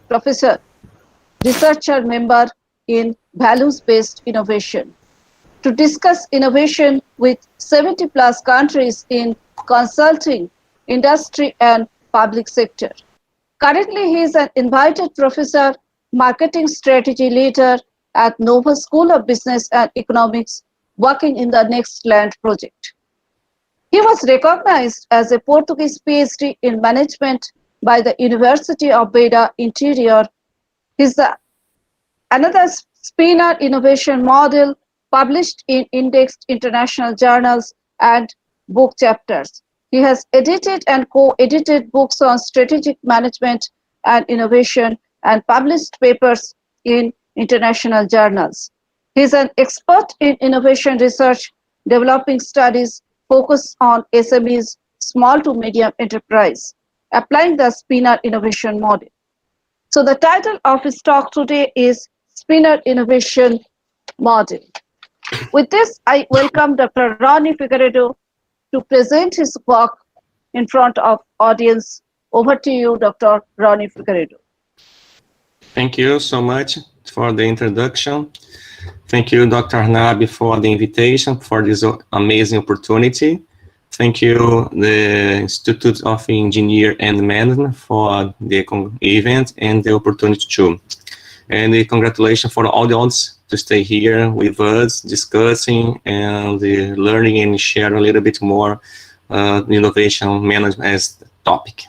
professor, researcher member in values-based innovation to discuss innovation with 70 plus countries in consulting, industry and public sector. Currently, he is an invited professor, marketing strategy leader at Nova School of Business and Economics, working in the Next Land project. He was recognized as a Portuguese PhD in management by the University of Beira Interior. He's another spinner innovation model published in indexed international journals and book chapters. He has edited and co-edited books on strategic management and innovation and published papers in international journals. He is an expert in innovation research, developing studies focused on SMEs, small to medium enterprise, applying the Spinner innovation model. So the title of his talk today is Spinner Innovation Model. With this, I welcome Dr. Ronnie Figueiredo to present his work in front of audience. Over to you, Dr. Ronnie Figueiredo. Thank you so much for the introduction. Thank you, Dr. Nabi, for the invitation, for this amazing opportunity. Thank you, the Institute of Engineering and Management, for the event and the opportunity too. And congratulations for all the audience to stay here with us, discussing and learning and share a little bit more innovation management as the topic.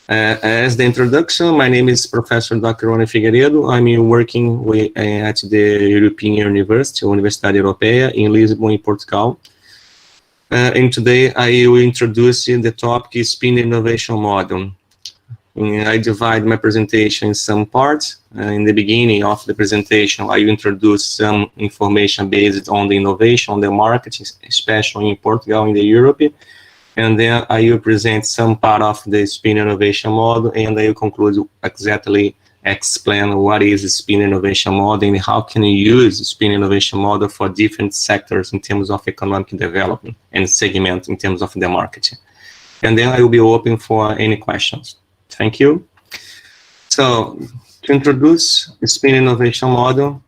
As the introduction, my name is Professor Dr. Ronnie Figueiredo. I'm working at the European University, Universidade Europeia, in Lisbon, in Portugal. And today I will introduce the topic Spin Innovation Model. I divide my presentation in some parts. In the beginning of the presentation, I will introduce some information based on the innovation, on the market, especially in Portugal, in the Europe. And then I will present some part of the Spin Innovation Model, and I will conclude exactly explain what is the Spin Innovation Model and how can you use the Spin Innovation Model for different sectors in terms of economic development and segment in terms of the market. And then I will be open for any questions. Thank you. So to introduce the Spin Innovation Model,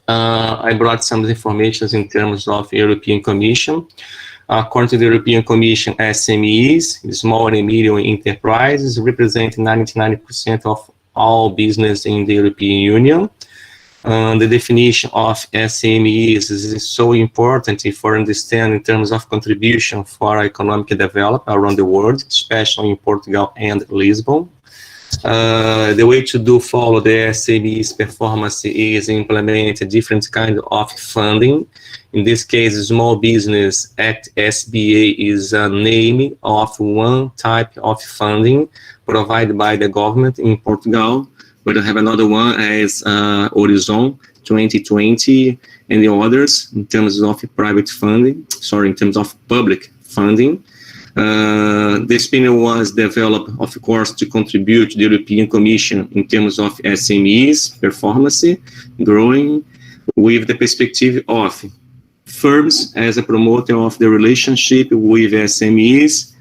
I brought some information in terms of European Commission. According to the European Commission, SMEs, small and medium enterprises, represent 99% of all business in the European Union. The definition of SMEs is so important for understanding in terms of contribution for economic development around the world, especially in Portugal and Lisbon. The way to follow the SMEs performance is implement a different kind of funding. In this case, Small Business Act SBA is a name of one type of funding provided by the government in Portugal. But I have another one as Horizon 2020 and the others in terms of private funding, in terms of public funding. The spinner was developed, of course, to contribute to the European Commission in terms of SMEs performance, growing with the perspective of firms as a promoter of the relationship with SMEs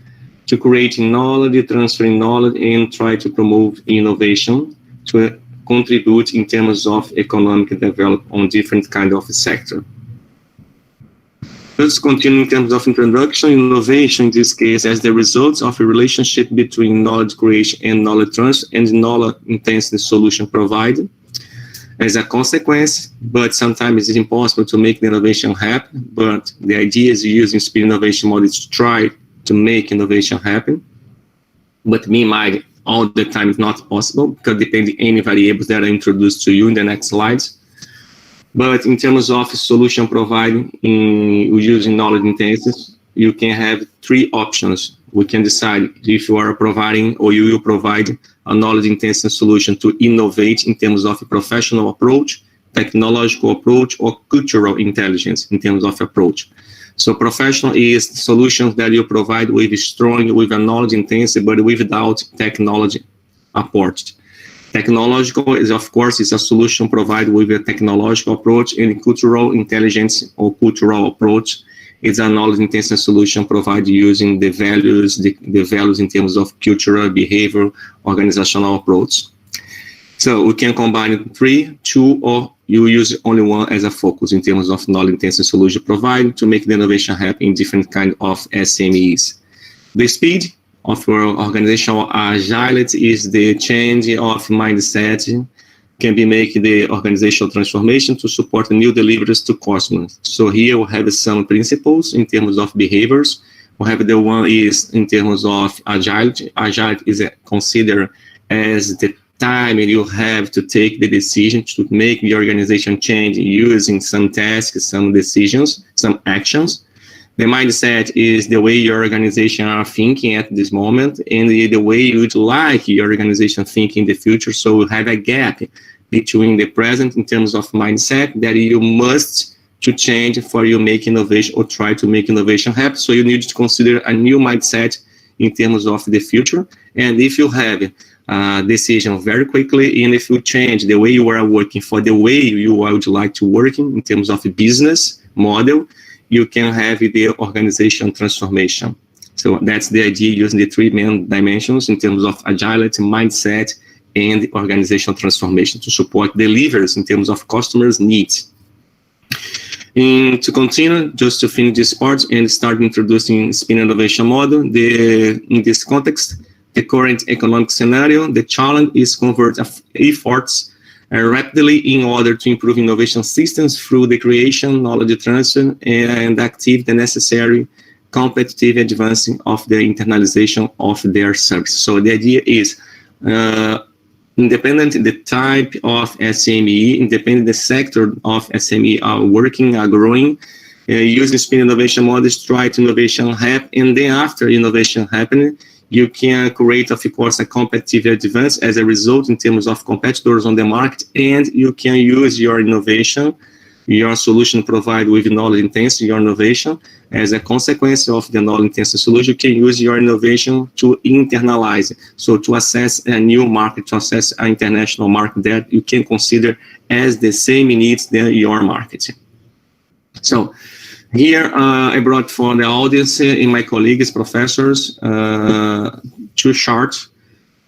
to create knowledge, transferring knowledge, and try to promote innovation to contribute in terms of economic development on different kind of sector. Let's continue in terms of introduction. Innovation, in this case, as the result of a relationship between knowledge creation and knowledge transfer and knowledge intensive solution provided. As a consequence, but sometimes it's impossible to make the innovation happen, but the idea is using Spin Innovation Model to try to make innovation happen. But meanwhile, all the time it's not possible because depending on any variables that are introduced to you in the next slides. But in terms of solution providing using knowledge intensive, you can have three options. We can decide if you are providing or you will provide a knowledge intensive solution to innovate in terms of a professional approach, technological approach, or cultural intelligence in terms of approach. So professional is solutions that you provide with a knowledge intensive, but without technology apport. Technological is, of course, is a solution provided with a technological approach, and cultural intelligence or cultural approach It's a knowledge-intensive solution provided using the values in terms of cultural, behavior, organizational approach. So we can combine 3, 2, or you use only one as a focus in terms of knowledge-intensive solution provided to make the innovation happen in different kind of SMEs. The speed of your organizational agility is the change of mindset can be making the organizational transformation to support new deliveries to customers. So here we have some principles in terms of behaviors. We have the one is in terms of agility. Agility is considered as the time you have to take the decision to make the organization change using some tasks, some decisions, some actions. The mindset is the way your organization are thinking at this moment and the way you'd like your organization think in the future. So we have a gap between the present in terms of mindset that you must to change for you make innovation or try to make innovation happen. So you need to consider a new mindset in terms of the future. And if you have a decision very quickly, and if you change the way you are working for the way you would like to work in terms of a business model, you can have the organization transformation. So that's the idea using the 3 main dimensions in terms of agility, mindset, and organizational transformation to support deliveries in terms of customers' needs. And to continue, just to finish this part and start introducing Spin Innovation Model, in this context, the current economic scenario, the challenge is convert efforts rapidly in order to improve innovation systems through the creation, knowledge transfer, and active the necessary competitive advancing of the internalization of their service. So the idea is independent the type of SME, independent the sector of SME are working, are growing, using Spin Innovation Models, try to innovation happen, and then after innovation happening, you can create, of course, a competitive advance as a result in terms of competitors on the market, and you can use your innovation, your solution provided with knowledge intensive, your innovation, as a consequence of the knowledge intensive solution, you can use your innovation to internalize it. So to access a new market, to access an international market that you can consider as the same needs than your market. So here I brought for the audience and my colleagues, professors, 2 charts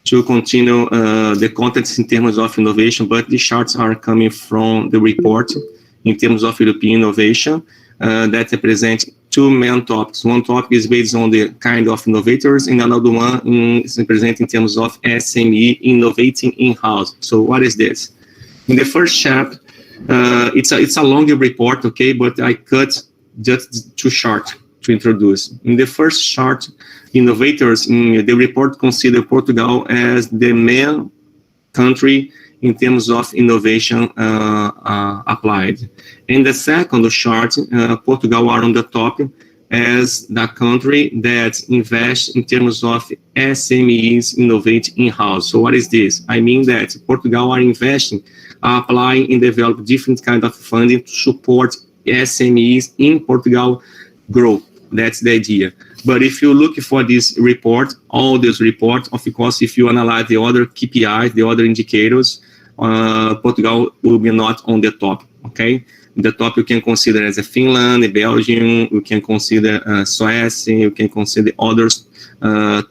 to continue the context in terms of innovation, but these charts are coming from the report in terms of European innovation that represent 2 main topics. One topic is based on the kind of innovators, and another one is represented in terms of SME innovating in-house. So what is this? In the first chapter, it's a longer report, okay, but I cut just 2 charts to introduce. In the first chart, innovators in the report consider Portugal as the main country in terms of innovation applied. In the second chart, Portugal are on the top as the country that invests in terms of SMEs innovate in-house. So what is this? I mean that Portugal are investing, applying and develop different kind of funding to support SMEs in Portugal grow. That's the idea. But if you look for this report, all this report, of course, if you analyze the other KPIs, the other indicators, Portugal will be not on the top, okay? The top you can consider as a Finland, Belgium, you can consider Suez, you can consider others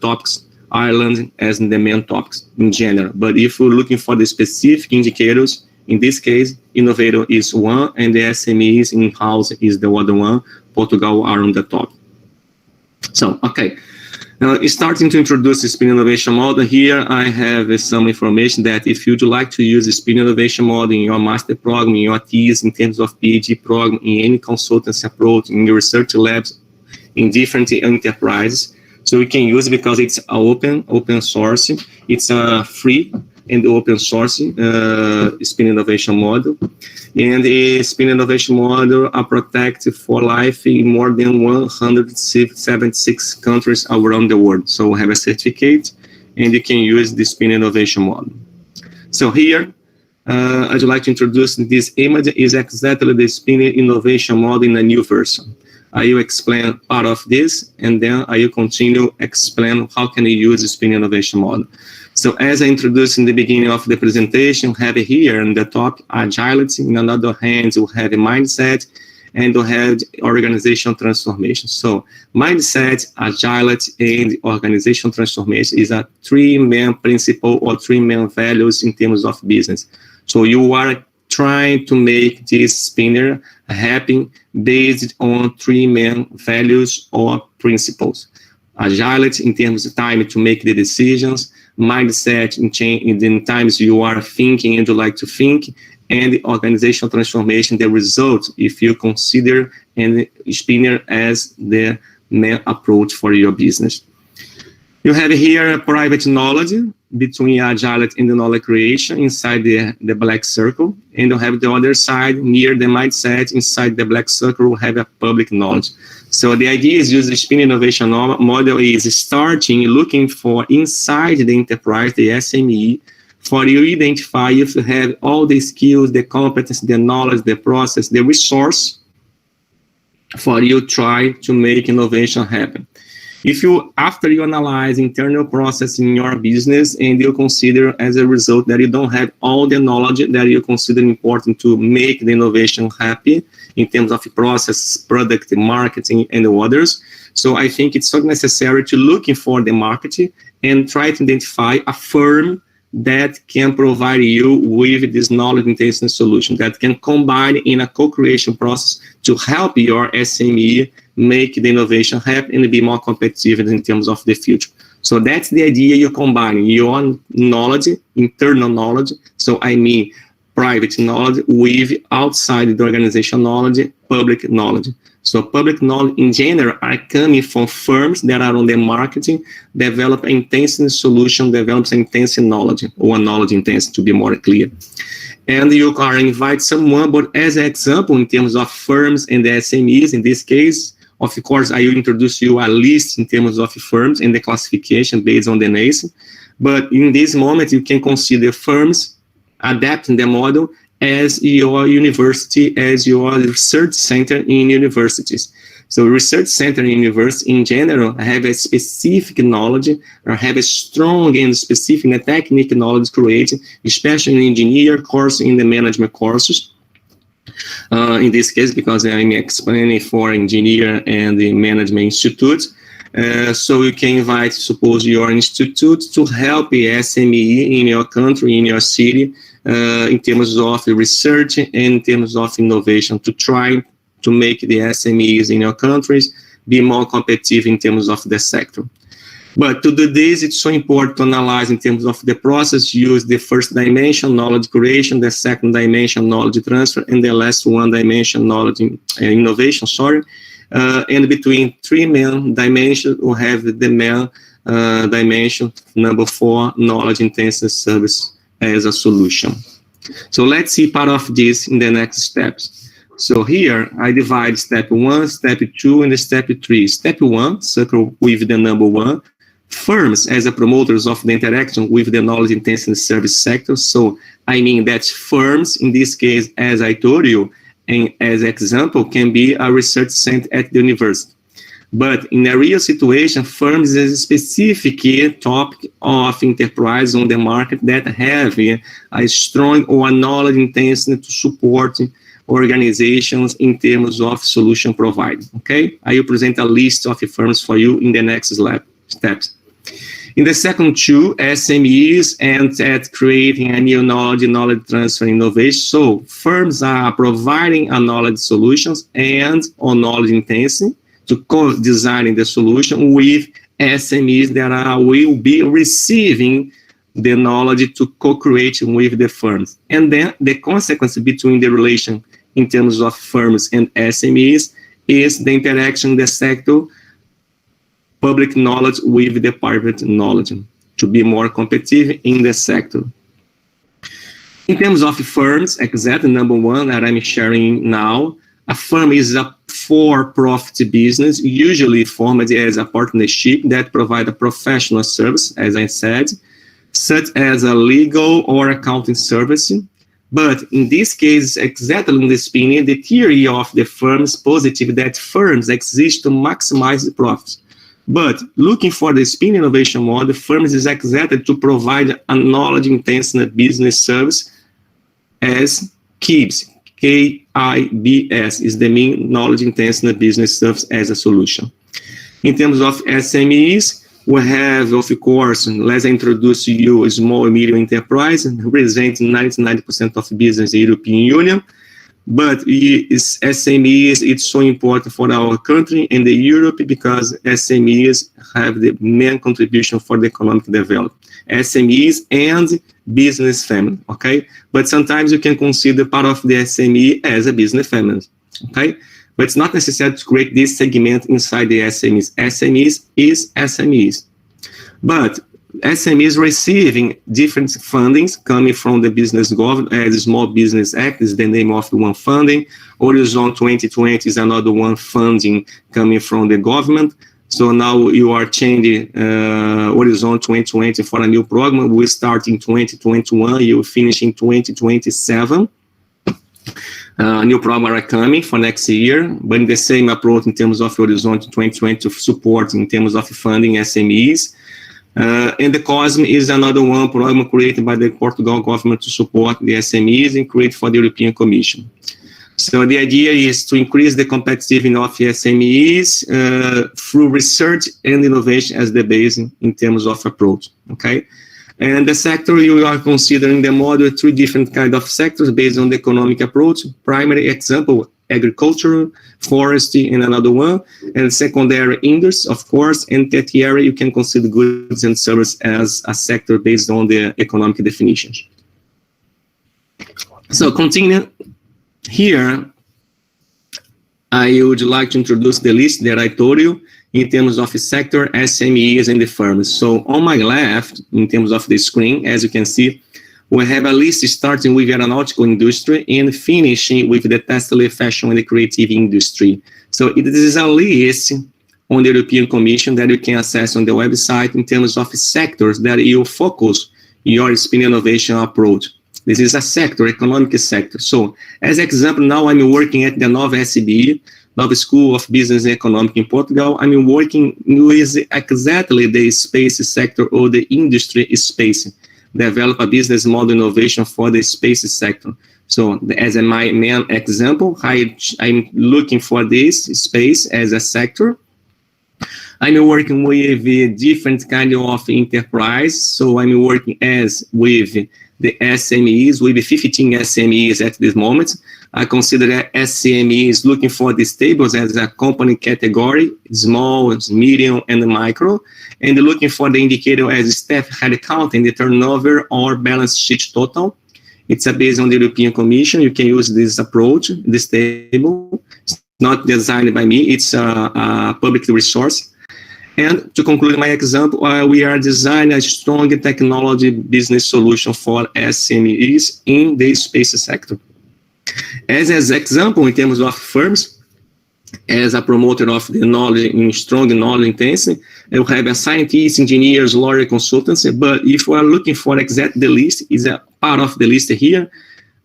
topics, Ireland as the main topics in general. But if you're looking for the specific indicators, in this case, innovator is one and the SMEs in-house is the other one. Portugal are on the top. So, okay. Now, starting to introduce the Spin Innovation Model, here I have some information that if you'd like to use the Spin Innovation Model in your master program, in your TEAS, in terms of PhD program, in any consultancy approach, in your research labs, in different enterprises, so we can use it because it's open source, it's free and open source Spin Innovation Model. And the Spin Innovation Model are protected for life in more than 176 countries around the world. So we have a certificate and you can use the Spin Innovation Model. So here, I'd like to introduce this image is exactly the Spin Innovation Model in a new version. I will explain part of this and then I will continue explain how can you use the Spin Innovation Model. So as I introduced in the beginning of the presentation, we have here in the top agility, in another hand, we have a mindset, and to have organizational transformation. So mindset, agility, and organizational transformation is a three main principle or three main values in terms of business. So you are trying to make this spinner happen based on three main values or principles. Agility in terms of time to make the decisions, mindset in the times you are thinking and you like to think, and the organizational transformation, the result, if you consider and spinner as the main approach for your business. You have here a private knowledge between agility and the knowledge creation inside the black circle, and you have the other side near the mindset inside the black circle will have a public knowledge. So the idea is use the spin innovation model is starting looking for inside the enterprise, the SME, for you identify if you have all the skills, the competence, the knowledge, the process, the resource for you try to make innovation happen. If you, after you analyze internal process in your business and you consider as a result that you don't have all the knowledge that you consider important to make the innovation happy in terms of process, product, marketing, and others. So I think it's so necessary to looking for the market and try to identify a firm that can provide you with this knowledge intensive solution that can combine in a co-creation process to help your SME make the innovation happen and be more competitive in terms of the future. So that's the idea. You combine your knowledge, internal knowledge, so I mean private knowledge, with outside the organization knowledge, public knowledge. So public knowledge in general are coming from firms that are on the marketing, develop an intensive solution, develops an intensive knowledge, or knowledge intensive to be more clear. And you can invite someone, but as an example, in terms of firms and the SMEs, in this case, of course, I will introduce you a list in terms of firms and the classification based on the nation. But in this moment, you can consider firms adapting the model as your university, as your research center in universities. So research center in university in general have a specific knowledge or have a strong and specific and technical knowledge created, especially in engineer course, in the management courses. In this case, because I'm explaining for engineer and the management institute. So you can invite, suppose, your institute to help the SME in your country, in your city, in terms of research and in terms of innovation, to try to make the SMEs in your countries be more competitive in terms of the sector. But to do this, it's so important to analyze in terms of the process, use the first dimension, knowledge creation, the second dimension, knowledge transfer, and the last one dimension, knowledge innovation, and between three main dimensions, we have the main dimension, number 4, knowledge intensive service as a solution. So let's see part of this in the next steps. So here I divide step 1, step 2, and step 3. Step 1, circle with the number 1, firms as a promoters of the interaction with the knowledge intensive service sector. So I mean that firms, in this case, as I told you, and as example, can be a research center at the university. But in a real situation, firms is a specific topic of enterprise on the market that have a strong or knowledge intensive to support organizations in terms of solution providing. Okay, I will present a list of firms for you in the next steps. In the second 2, SMEs and at creating a new knowledge transfer innovation. So firms are providing a knowledge solutions and on knowledge intensive to co-designing the solution with SMEs that will be receiving the knowledge to co-create with the firms. And then the consequence between the relation in terms of firms and SMEs is the interaction in the sector, public knowledge with the private knowledge to be more competitive in the sector. In terms of firms, exactly number 1 that I'm sharing now, a firm is a for-profit business, usually formed as a partnership that provide a professional service, as I said, such as a legal or accounting service. But in this case, exactly in this opinion, the theory of the firm is positive that firms exist to maximize the profits. But looking for the spin innovation model, firms is exactly to provide a knowledge intensive business service as KIBS, IBS is the mean knowledge intensive business serves as a solution. In terms of SMEs, we have, of course, let's introduce you a small and medium enterprise, representing 99% of business in the European Union. But SMEs, it's so important for our country and the Europe because SMEs have the main contribution for the economic development. SMEs and business family, okay? But sometimes you can consider part of the SME as a business family, okay? But it's not necessary to create this segment inside the SMEs. SMEs is SMEs. But SMEs receiving different fundings coming from the business government, as Small Business Act is the name of the one funding. Horizon 2020 is another one funding coming from the government. So now you are changing Horizon 2020 for a new program. We start in 2021, you finish in 2027. New program are coming for next year, but in the same approach in terms of Horizon 2020 support in terms of funding SMEs. And the COSME is another one program created by the Portugal government to support the SMEs and create for the European Commission. So the idea is to increase the competitiveness of SMEs through research and innovation as the base in terms of approach, okay? And the sector, you are considering the model, 3 different kind of sectors based on the economic approach. Primary example, agriculture, forestry, and another one. And secondary industry, of course, and tertiary, you can consider goods and services as a sector based on the economic definitions. So continue here, I would like to introduce the list that I told you in terms of the sector, SMEs, and the firms. So on my left, in terms of the screen, as you can see, we have a list starting with the aeronautical industry and finishing with the textile, fashion, and the creative industry. So it is a list on the European Commission that you can access on the website in terms of sectors that you focus your spin innovation approach. This is a sector, economic sector. So as example, now I'm working at the Nova SBE, Nova School of Business and Economics in Portugal. I'm working with exactly the space sector or the industry space, develop a business model innovation for the space sector. So as my main example, I'm looking for this space as a sector. I'm working with different kind of enterprise. So I'm working with the SMEs, with 15 SMEs at this moment. I consider that SMEs looking for these tables as a company category, small, medium, and micro, and looking for the indicator as staff headcount and the turnover or balance sheet total. It's based on the European Commission. You can use this approach, this table. It's not designed by me. It's a public resource. And to conclude my example, we are designing a strong technology business solution for SMEs in the space sector. As an example, in terms of firms, as a promoter of the knowledge in strong knowledge intensity, you have a scientists, engineers, lawyer, consultants. But if we are looking for exactly the list, is a part of the list here.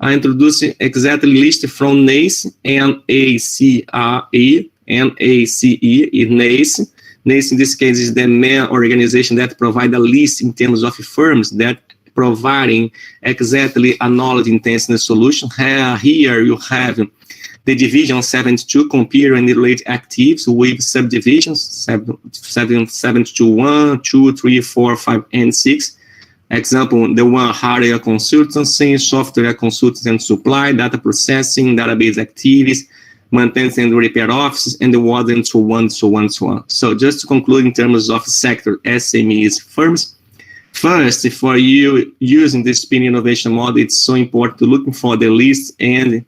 I introduce exactly list from NACE, N-A-C-R-E, N-A-C-E, is NACE. NACE in this case is the main organization that provide a list in terms of firms that providing exactly a knowledge intensive solution. Here you have the division 72, computer and related activities with subdivisions, 721, 2, 3, 4, 5, and 6. Example, the one hardware consultancy, software consultancy and supply, data processing, database activities, maintenance and repair offices, and the other, and so on, so on, so on. So just to conclude in terms of sector, SMEs, firms, first, for you using the spin innovation model, it's so important to look for the list and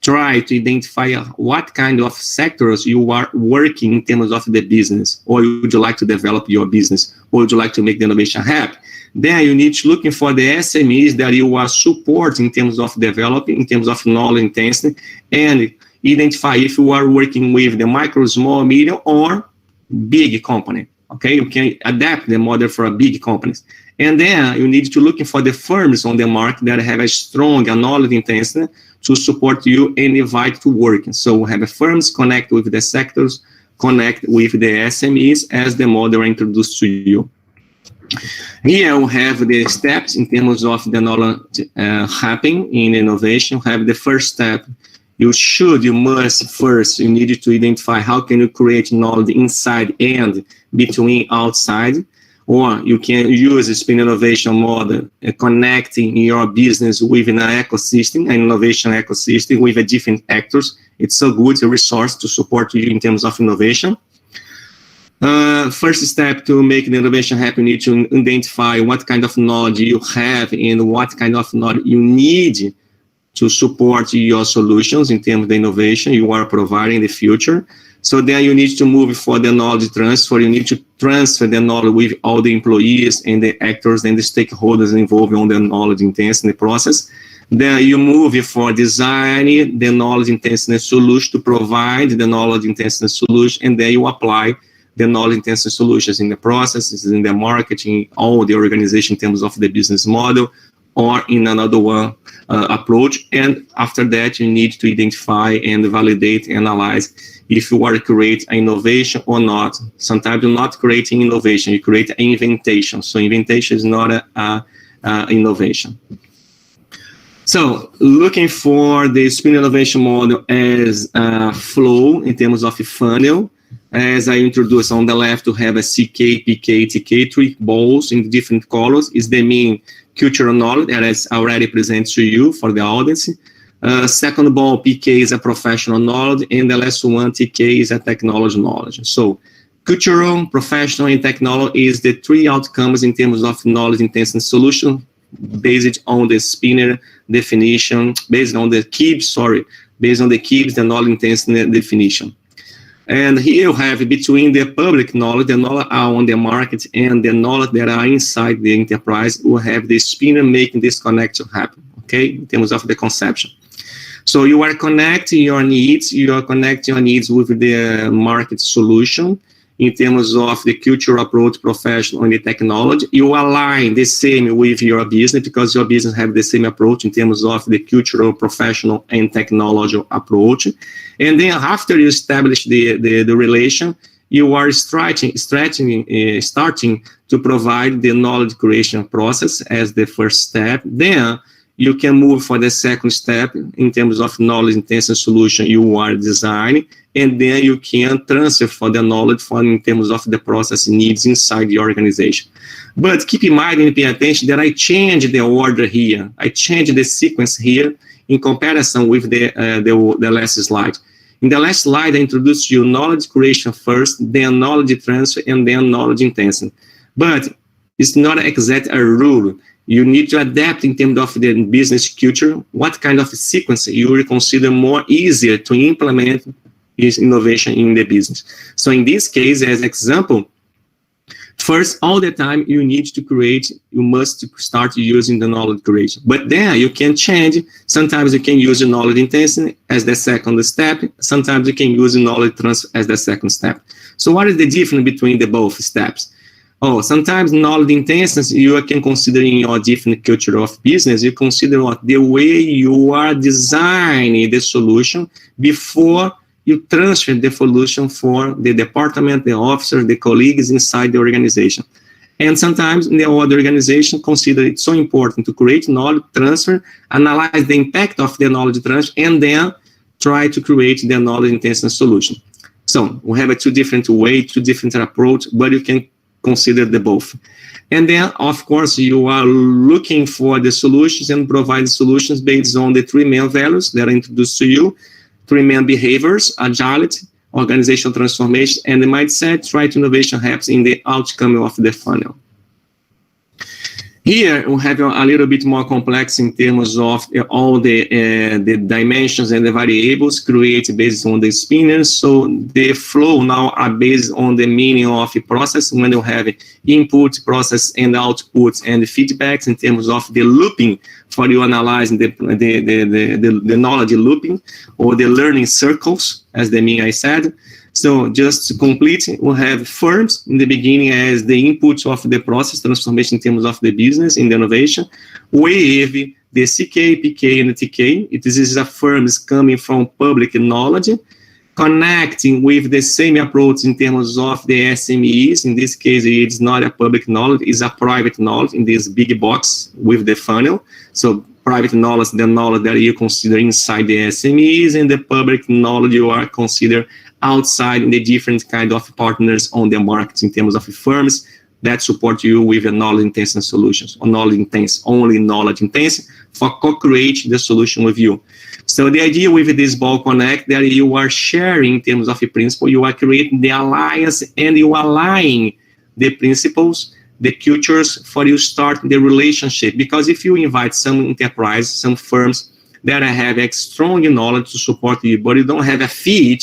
try to identify what kind of sectors you are working in terms of the business, or would you like to develop your business, or would you like to make the innovation happen. Then you need to look for the SMEs that you are supporting in terms of developing, in terms of knowledge intensity, and identify if you are working with the micro, small, medium, or big company. Okay, you can adapt the model for a big companies. And then you need to look for the firms on the market that have a strong knowledge intensity to support you and invite to work. So we have firms connect with the sectors, connect with the SMEs as the model introduced to you. Here we have the steps in terms of the knowledge happening in innovation. We have the first step you must first, you need to identify how can you create knowledge inside and between outside, or you can use a spin innovation model, connecting your business within an ecosystem, an innovation ecosystem with different actors. It's a good resource to support you in terms of innovation. First step to make the innovation happen, you need to identify what kind of knowledge you have and what kind of knowledge you need to support your solutions in terms of the innovation you are providing in the future. So then you need to move for the knowledge transfer. You need to transfer the knowledge with all the employees and the actors and the stakeholders involved on the knowledge intensity process. Then you move for designing the knowledge intensity solution to provide the knowledge intensity solution, and then you apply the knowledge intensive solutions in the processes, in the marketing, all the organization in terms of the business model, or in another one approach. And after that, you need to identify and validate, analyze if you are creating an innovation or not. Sometimes you're not creating innovation, you create an inventation. So inventation is not a innovation. So looking for the spin innovation model as a flow in terms of a funnel. As I introduced on the left, to have a CK, PK, TK, 3 balls in different colors is the main cultural knowledge that is already presented to you for the audience. Second ball, PK, is a professional knowledge, and the last one, TK, is a technology knowledge. So cultural, professional, and technology is the 3 outcomes in terms of knowledge intensive solution based on the Spinner definition, based on the KIBS, the knowledge intensive definition. And here you have between the public knowledge, the knowledge are on the market, and the knowledge that are inside the enterprise, will have the spinner making this connection happen, okay, in terms of the conception. So you are connecting your needs, with the market solution in terms of the cultural approach, professional, and the technology. You align the same with your business because your business have the same approach in terms of the cultural, professional, and technological approach. And then after you establish the relation, you are starting to provide the knowledge creation process as the first step. Then you can move for the second step in terms of knowledge intensive solution you are designing, and then you can transfer for the knowledge in terms of the process needs inside the organization. But keep in mind and pay attention that I changed the order here. I changed the sequence here in comparison with the last slide. In the last slide, I introduced you knowledge creation first, then knowledge transfer, and then knowledge intensive. But it's not exact a rule. You need to adapt in terms of the business culture, what kind of sequence you will consider more easier to implement this innovation in the business. So in this case, as example, first, all the time you must start using the knowledge creation. But then you can change. Sometimes you can use the knowledge intensity as the second step. Sometimes you can use the knowledge transfer as the second step. So what is the difference between the both steps? Sometimes knowledge intensity you can consider in your different culture of business. You consider the way you are designing the solution before you transfer the solution for the department, the officers, the colleagues inside the organization. And sometimes in the other organization, consider it so important to create knowledge transfer, analyze the impact of the knowledge transfer, and then try to create the knowledge intensive solution. So we have two different ways, two different approaches, but you can consider the both. And then, of course, you are looking for the solutions and provide solutions based on the 3 main values that are introduced to you, 3 main behaviors: agility, organizational transformation, and the mindset. Right innovation happens in the outcome of the funnel. Here, we have a little bit more complex in terms of all the dimensions and the variables created based on the spinners. So the flow now are based on the meaning of a process when you have input, process, and outputs and feedbacks in terms of the looping for you analyzing the knowledge looping or the learning circles, as the mean I said. So just to complete, we'll have firms in the beginning as the input of the process transformation in terms of the business in the innovation. With the CK, PK, and the TK, this is a firms coming from public knowledge, connecting with the same approach in terms of the SMEs. In this case, it's not a public knowledge, it's a private knowledge in this big box with the funnel. So private knowledge, the knowledge that you consider inside the SMEs, and the public knowledge you are consider outside in the different kind of partners on the market in terms of firms that support you with a knowledge-intensive solutions, or only knowledge-intensive, for co-create the solution with you. So the idea with this Ball Connect that you are sharing in terms of a principle, you are creating the alliance and you are aligning the principles, the cultures for you start the relationship. Because if you invite some enterprise, some firms that have a strong knowledge to support you, but you don't have a fit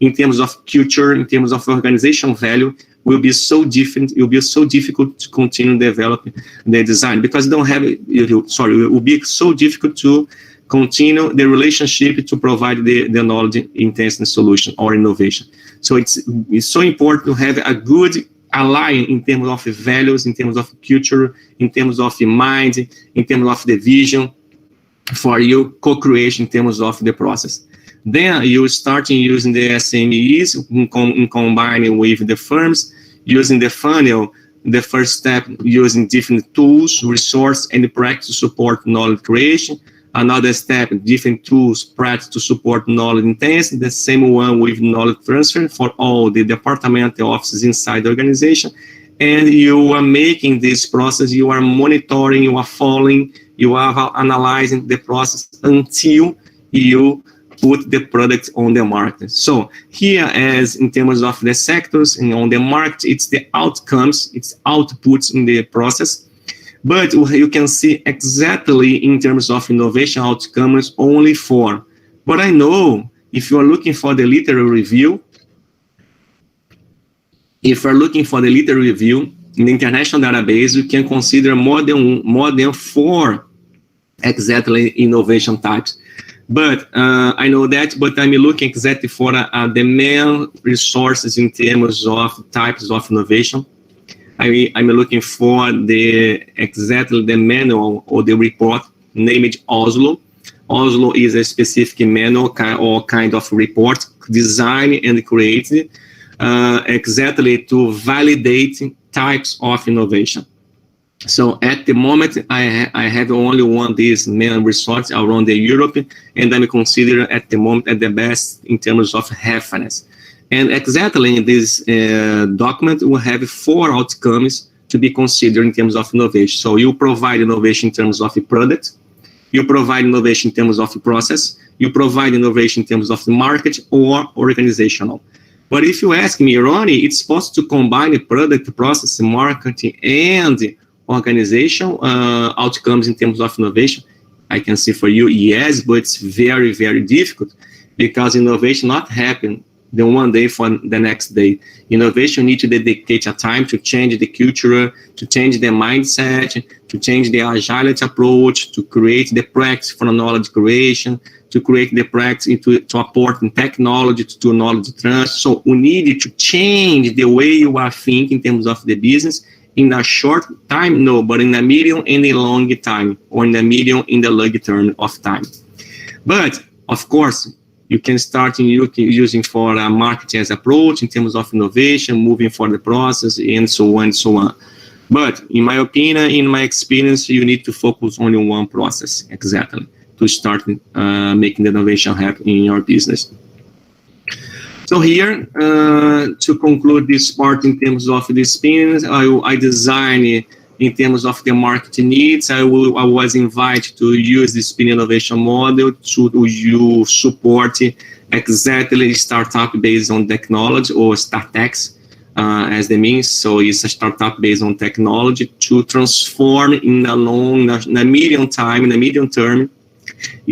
in terms of culture, in terms of organization value, will be so different. It will be so difficult to continue developing the design because you don't have. It will be so difficult to continue the relationship to provide the knowledge-intensive solution or innovation. So it's so important to have a good alliance in terms of values, in terms of culture, in terms of mind, in terms of the vision for you co-creation in terms of the process. Then you start using the SMEs in combining with the firms, using the funnel, the first step, using different tools, resource, and practice to support knowledge creation. Another step, different tools, practice to support knowledge intensity. The same one with knowledge transfer for all the departmental offices inside the organization. And you are making this process, you are monitoring, you are following, you are analyzing the process until you put the product on the market. So here, as in terms of the sectors and on the market, it's the outcomes, it's outputs in the process. But you can see exactly in terms of innovation outcomes only 4. But I know if you are looking for the literary review, in the international database, you can consider more than 4 exactly innovation types. But I know that, but I'm looking exactly for the main resources in terms of types of innovation. I'm looking for exactly the manual or the report named Oslo. Oslo is a specific manual or kind of report designed and created exactly to validate types of innovation. So at the moment, I have only one this main resource around the Europe, and I'm considered at the moment at the best in terms of reference. And exactly in this document, we have 4 outcomes to be considered in terms of innovation. So you provide innovation in terms of a product, you provide innovation in terms of a process, you provide innovation in terms of the market or organizational. But if you ask me, Ronnie, it's possible to combine the product, process, marketing, and organizational outcomes in terms of innovation? I can say for you, yes, but it's very, very difficult because innovation not happen the one day for the next day. Innovation needs to dedicate a time to change the culture, to change the mindset, to change the agility approach, to create the practice for knowledge creation, to create the practice to apport in technology to knowledge transfer. So we need to change the way you are thinking in terms of the business in a short time, no, but in a medium and a long time, or in a medium in the long term of time. But of course, you can start using for a marketing as approach in terms of innovation, moving for the process, and so on and so on. But in my opinion, in my experience, you need to focus only on one process exactly to start making the innovation happen in your business. So here, to conclude this part in terms of the experience, I design in terms of the market needs. I was invited to use the Spin Innovation model to support exactly startup based on technology, or StarTechs as the means. So it's a startup based on technology to transform in a medium term,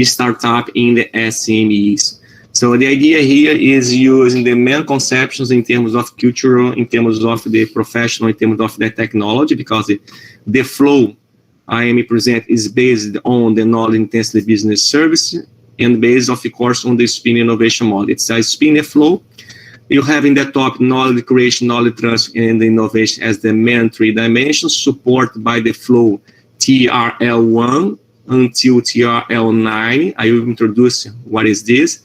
startup in the SMEs. So the idea here is using the main conceptions in terms of cultural, in terms of the professional, in terms of the technology, because the flow I am present is based on the knowledge-intensive business service and based, of course, on the Spin Innovation model. It's a spin flow. You have in the top knowledge creation, knowledge transfer, and innovation as the main 3 dimensions, supported by the flow TRL1 until TRL9. I will introduce what is this.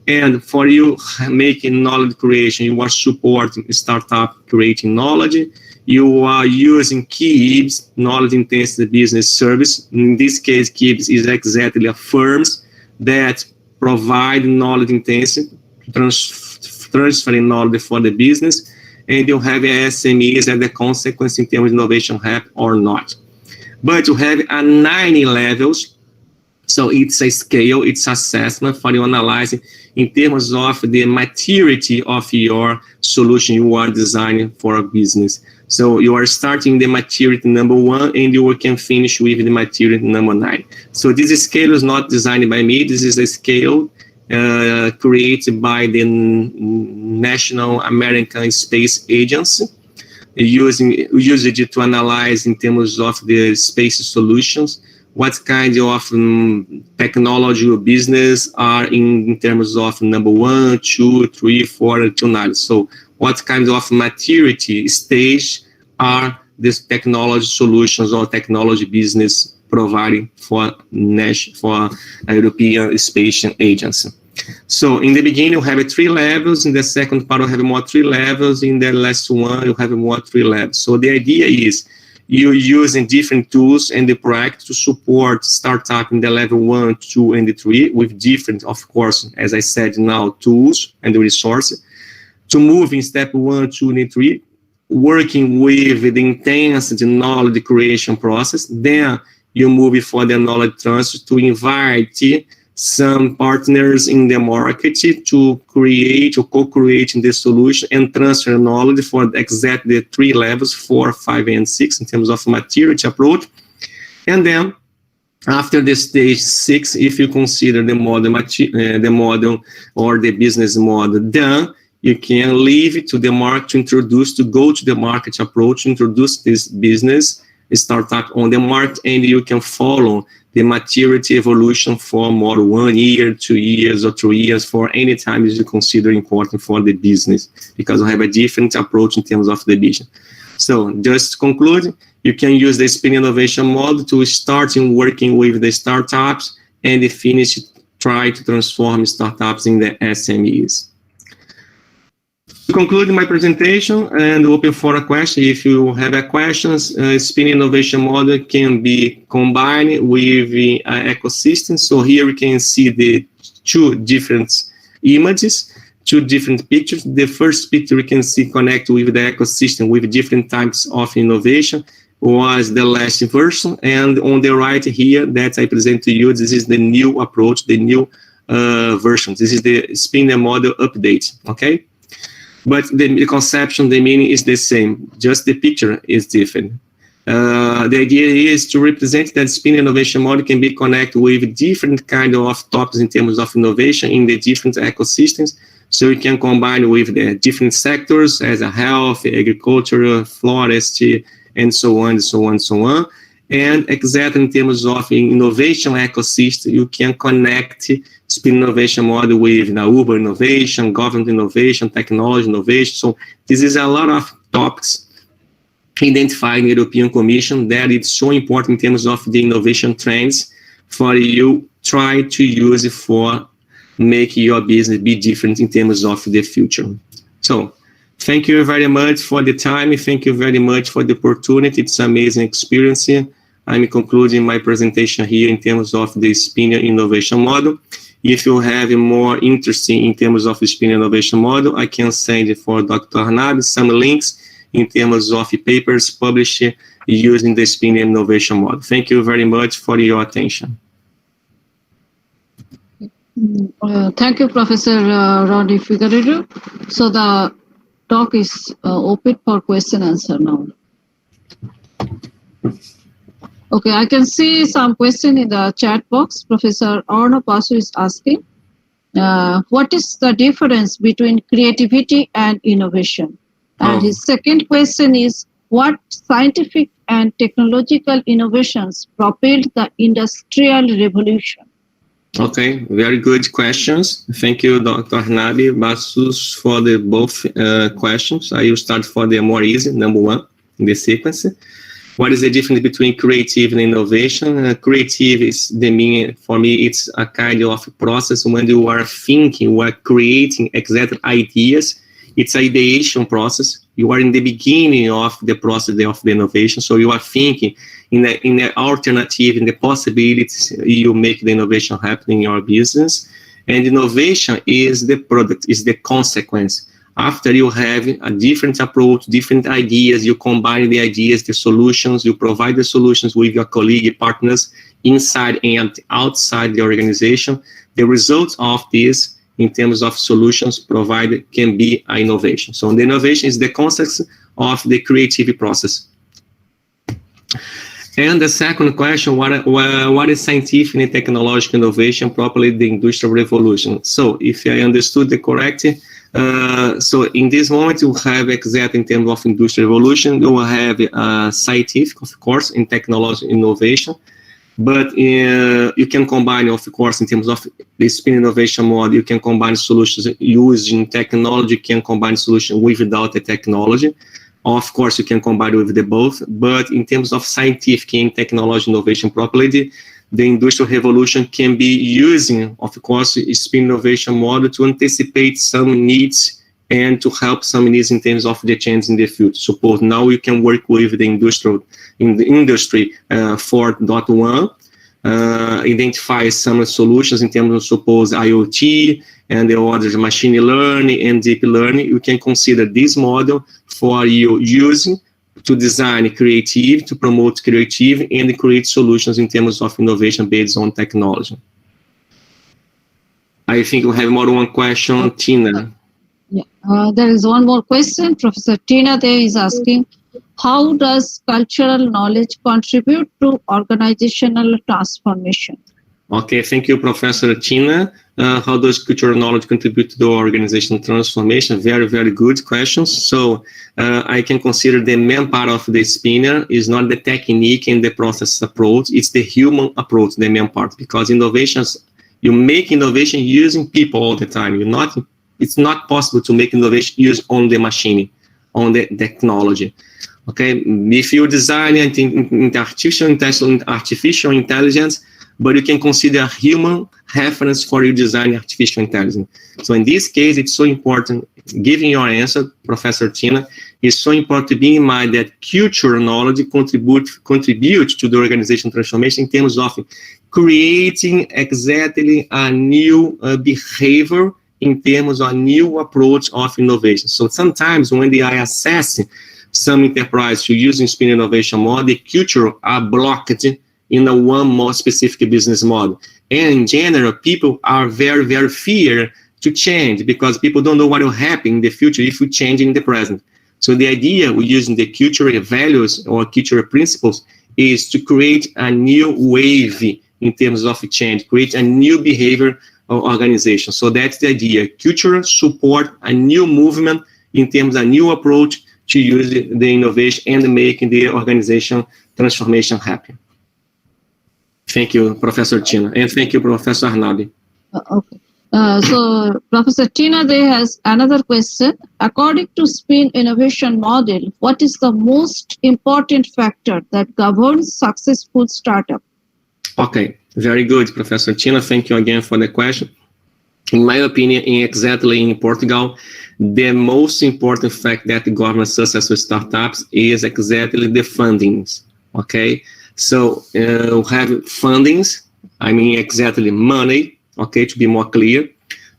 And for you making knowledge creation, you are supporting startup creating knowledge. you are using KIBS, Knowledge Intensive Business Service. In this case, KIBS is exactly a firms that provide knowledge intensive, transferring knowledge for the business, and you have SMEs as the consequence in terms of innovation hub or not. But you have 90 levels, so it's a scale, it's assessment for you analyzing in terms of the maturity of your solution you are designing for a business. So you are starting the maturity number 1 and you can finish with the maturity number 9. So this scale is not designed by me. This is a scale created by the National American Space Agency, used it to analyze in terms of the space solutions, what kind of technology or business are in terms of number 1, 2, 3, 4, until 9. So what kind of maturity stage are these technology solutions or technology business providing for European Space Agency. So in the beginning, you have 3 levels. In the second part, you have more 3 levels. In the last one, you have more 3 levels. So the idea is you're using different tools and the practice to support startup in the level 1, 2, and 3 with different, of course, as I said now, tools and resources to move in step 1, 2, and 3, working with the intense knowledge creation process. Then you move for the knowledge transfer to invite some partners in the market to create or co-create the solution and transfer knowledge for exactly the 3 levels, 4, 5, and 6 in terms of maturity approach. And then after the stage 6, if you consider the model or the business model done, you can leave it to the market to go to the market approach, introduce this business startup on the market, and you can follow the maturity evolution for more 1 year, 2 years, or 3 years for any time you consider important for the business, because we have a different approach in terms of the vision. So just to conclude, you can use the Spin Innovation model to start in working with the startups and finish, try to transform startups in the SMEs. To conclude my presentation and open for a question, if you have a questions, Spin Innovation model can be combined with ecosystem. So here we can see the 2 different images, 2 different pictures. The first picture we can see connect with the ecosystem with different types of innovation was the last version. And on the right here that I present to you, this is the new approach, the new version. This is the Spin model update, okay? But the conception, the meaning is the same, just the picture is different. The idea is to represent that Spin Innovation model can be connected with different kind of topics in terms of innovation in the different ecosystems. So you can combine with the different sectors as a health, agriculture, forestry, and so on, so on, so on. And exactly in terms of innovation ecosystem, you can connect Spin Innovation model with urban innovation, government innovation, technology innovation. So this is a lot of topics identified in the European Commission that it's so important in terms of the innovation trends for you try to use it for make your business be different in terms of the future. So thank you very much for the time. Thank you very much for the opportunity. It's an amazing experience. I'm concluding my presentation here in terms of the Spin Innovation model. If you have more interest in terms of the Spin Innovation model, I can send for Dr. Arnab some links in terms of papers published using the Spin Innovation model. Thank you very much for your attention. Thank you, Professor Rony Figueiredo. So the talk is open for question answer now. Okay, I can see some question in the chat box. Professor Arno Pasu is asking, what is the difference between creativity and innovation? And his second question is, what scientific and technological innovations propelled the Industrial Revolution? Okay, very good questions. Thank you, Dr. Arnab Pasu, for the both questions. I will start for the more easy, number 1 in the sequence. What is the difference between creative and innovation? Creative is the meaning, for me, it's a kind of process when you are thinking, you are creating exact ideas. It's an ideation process. You are in the beginning of the process of the innovation, so you are thinking in the alternative, in the possibilities you make the innovation happen in your business. And innovation is the product, is the consequence. After you have a different approach, different ideas, you combine the ideas, the solutions, you provide the solutions with your colleague partners inside and outside the organization. The result of this, in terms of solutions provided, can be an innovation. So the innovation is the consequence of the creative process. And the second question, what is scientific and technological innovation, properly the industrial revolution? So if I understood it correctly, so in this moment, you have exactly in terms of industrial revolution, you will have scientific, of course, in technology innovation, but you can combine, of course, in terms of the spin innovation model, you can combine solutions using technology, can combine solutions without the technology. Of course, you can combine with the both, but in terms of scientific and technology innovation properly, the industrial revolution can be using, of course, a spin innovation model to anticipate some needs and to help some needs in terms of the change in the future. Suppose now you can work with the industry 4.1, identify some solutions in terms of suppose IoT and the others, machine learning and deep learning. You can consider this model for you using to design creative, to promote creative, and create solutions in terms of innovation based on technology. I think we have more than one question. Tina. Yeah. There is one more question. Professor Tina there is asking, how does cultural knowledge contribute to organizational transformation? Okay, thank you, Professor Tina. How does cultural knowledge contribute to the organizational transformation? Very, very good questions. So I can consider the main part of the spinner is not the technique and the process approach, it's the human approach, the main part, because innovations, you make innovation using people all the time. It's not possible to make innovation use on the machine, on the technology. Okay, if you design artificial intelligence, but you can consider human reference for your design artificial intelligence. So in this case, it's so important, giving your answer, Professor Tina, it's so important to be in mind that cultural knowledge contributes to the organization transformation in terms of creating exactly a new behavior in terms of a new approach of innovation. So sometimes when they are assessing some enterprise to using spin innovation model, the culture are blocked in a one more specific business model. And in general, people are very, very fear to change because people don't know what will happen in the future if we change in the present. So the idea we're using the cultural values or cultural principles is to create a new wave in terms of change, create a new behavior of organization. So that's the idea. Culture support a new movement in terms of a new approach to use the innovation and making the organization transformation happen. Thank you, Professor Tina, and thank you, Professor Arnabi. Okay. So Professor Tina there has another question. According to spin innovation model, what is the most important factor that governs successful startup? Okay, very good, Professor Tina. Thank you again for the question. In my opinion, exactly in Portugal, the most important fact that governs successful startups is exactly the fundings. Okay, so we have fundings. I mean exactly money. Okay, to be more clear,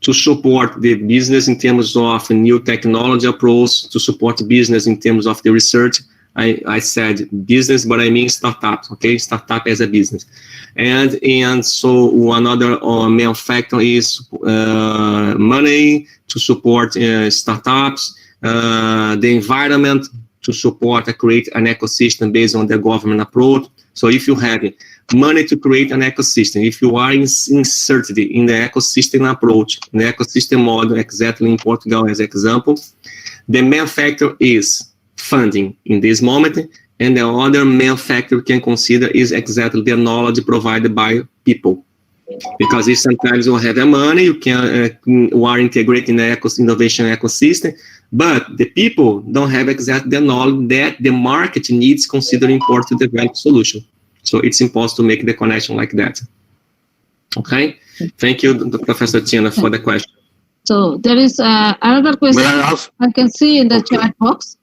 to support the business in terms of new technology approach, to support business in terms of the research. I said business, but I mean startups, okay? Startup as a business. And so another main factor is money to support startups, the environment to support and create an ecosystem based on the government approach. So if you have money to create an ecosystem, if you are inserted in the ecosystem approach, in the ecosystem model, exactly in Portugal as example, the main factor is funding in this moment, and the other main factor we can consider is exactly the knowledge provided by people. Because if sometimes you have the money, you can you are integrating the innovation ecosystem, but the people don't have exactly the knowledge that the market needs considering important to develop solution. So it's impossible to make the connection like that. Okay, thank you, Professor Tina, for the question. So there is another question I can see in the chat box.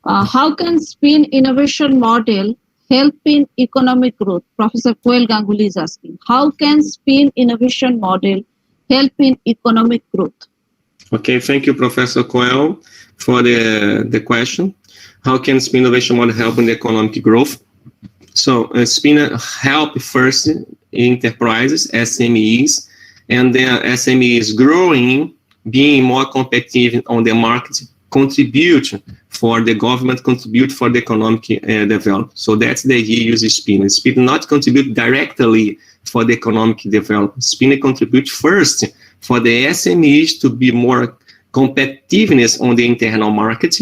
How can SPIN innovation model help in economic growth? Professor Koel Ganguly is asking. How can SPIN innovation model help in economic growth? Okay, thank you, Professor Coel, for the question. How can SPIN innovation model help in the economic growth? So SPIN help first enterprises, SMEs, and the SMEs growing, being more competitive on the market, contribute for the government, contribute for the economic development. So that's the idea using SPIN. SPIN not contribute directly for the economic development. SPIN contribute first for the SMEs to be more competitiveness on the internal market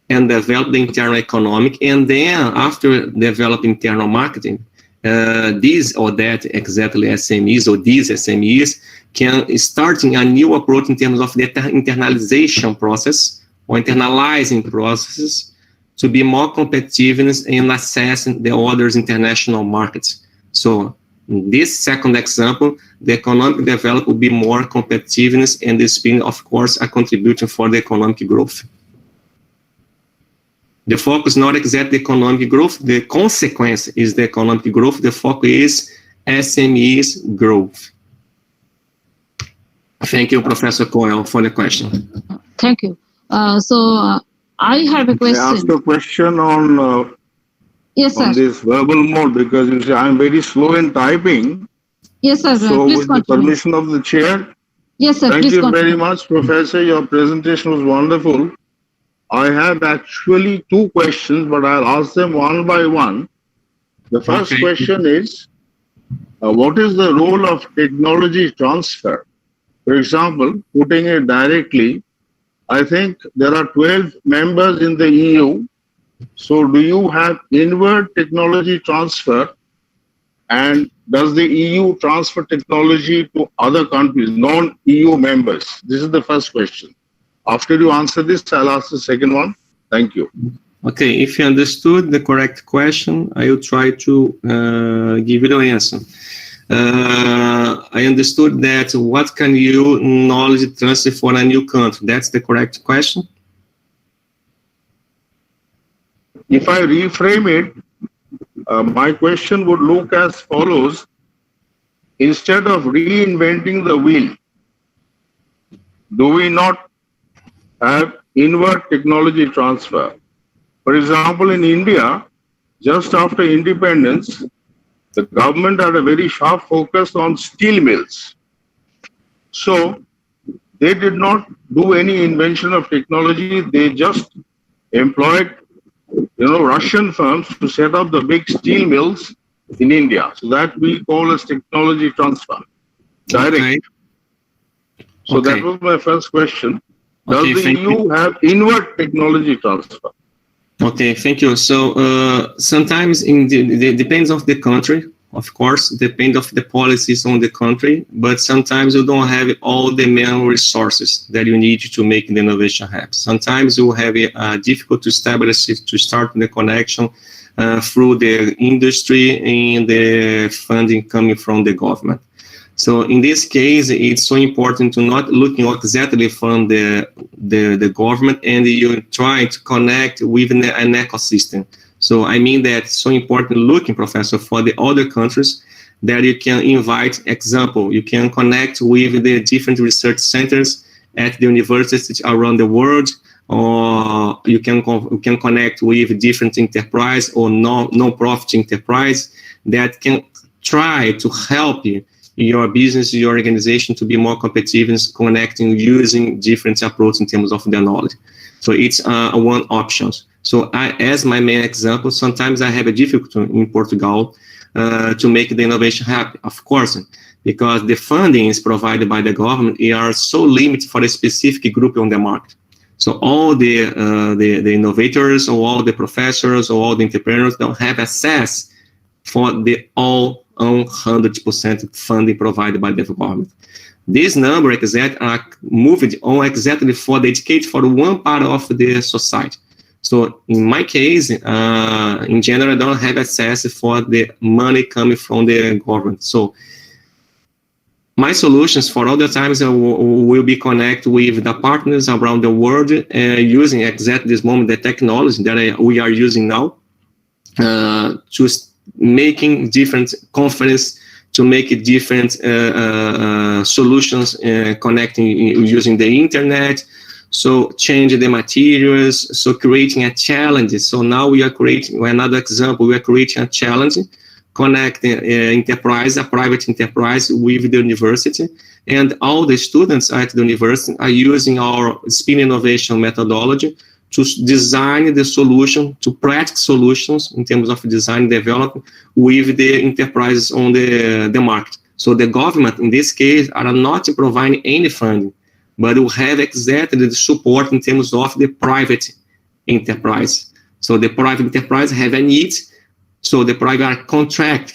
and develop the internal economic. And then after develop internal marketing, these or that exactly SMEs or these SMEs can starting a new approach in terms of the internalization process or internalizing processes to be more competitiveness in assessing the others international markets. So in this second example, the economic development will be more competitiveness, and this being, of course, a contribution for the economic growth. The focus not exactly economic growth, the consequence is the economic growth, the focus is SMEs growth. Thank you, Professor Coel, for the question. Thank you. I have a question. I asked a question on Yes, sir. on this verbal mode because you say I'm very slow in typing. Yes, sir. So Please with the continue. permission of the chair, Yes, sir. thank Please you continue. very much, Professor. Your presentation was wonderful. I have actually two questions, but I'll ask them one by one. The first Okay. question is, what is the role of technology transfer? For example, putting it directly, I think there are 12 members in the EU. So do you have inward technology transfer? And does the EU transfer technology to other countries, non-EU members? This is the first question. After you answer this, I'll ask the second one. Thank you. Okay, if you understood the correct question, I will try to give you the answer. I understood that what can you knowledge transfer for a new country? That's the correct question? If I reframe it, my question would look as follows. Instead of reinventing the wheel, do we not have inward technology transfer? For example, in India, just after independence, the government had a very sharp focus on steel mills. So they did not do any invention of technology. They just employed, Russian firms to set up the big steel mills in India. So that we call as technology transfer. Direct. Okay. So Okay. that was my first question. Does Okay, the thank EU have inward technology transfer? Okay, thank you. So sometimes it depends of the country, of course, depend of the policies on the country, but sometimes you don't have all the main resources that you need to make the innovation happen. Sometimes you have difficult to establish it, to start the connection through the industry and the funding coming from the government. So in this case, it's so important to not looking exactly from the government, and you try to connect with an ecosystem. So I mean that it's so important looking, Professor, for the other countries that you can invite. Example, you can connect with the different research centers at the universities around the world, or you can connect with different enterprise or non-profit enterprise that can try to help you, your business, your organization to be more competitive and connecting using different approaches in terms of their knowledge. So it's one option. So as my main example, sometimes I have a difficulty in Portugal to make the innovation happen, of course, because the funding is provided by the government. They are so limited for a specific group on the market. So all the innovators or all the professors or all the entrepreneurs don't have access for the all 100% funding provided by the government. This number exactly are moved on exactly for dedicate for one part of the society. So in my case, in general, I don't have access for the money coming from the government. So my solutions for all the times will be connect with the partners around the world using exactly this moment the technology that we are using now to making different conference, to make different solutions connecting using the internet. So change the materials, so creating a challenge. So now we are creating another example. We are creating a challenge, connecting enterprise, a private enterprise with the university, and all the students at the university are using our Spin Innovation methodology to design the solution, to practice solutions in terms of design and development with the enterprises on the market. So the government, in this case, are not providing any funding, but will have exactly the support in terms of the private enterprise. So the private enterprise have a need, so the private contract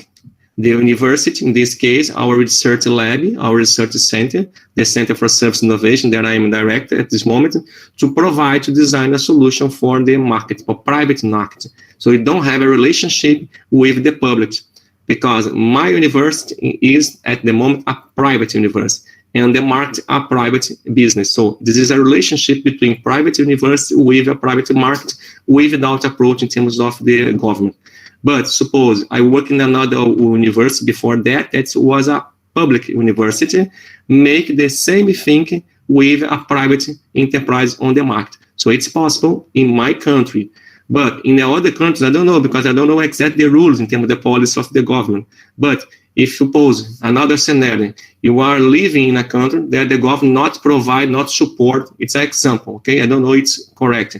the university, in this case, our research lab, our research center, the Center for Service Innovation that I am director at this moment, to provide, to design a solution for the market, for private market. So we don't have a relationship with the public, because my university is at the moment a private university, and the market a private business. So this is a relationship between private university with a private market without approach in terms of the government. But suppose I work in another university before that, that was a public university, make the same thing with a private enterprise on the market. So it's possible in my country. But in the other countries, I don't know, because I don't know exactly the rules in terms of the policy of the government. But if suppose another scenario, you are living in a country that the government not provide, not support, it's an example, okay? I don't know it's correct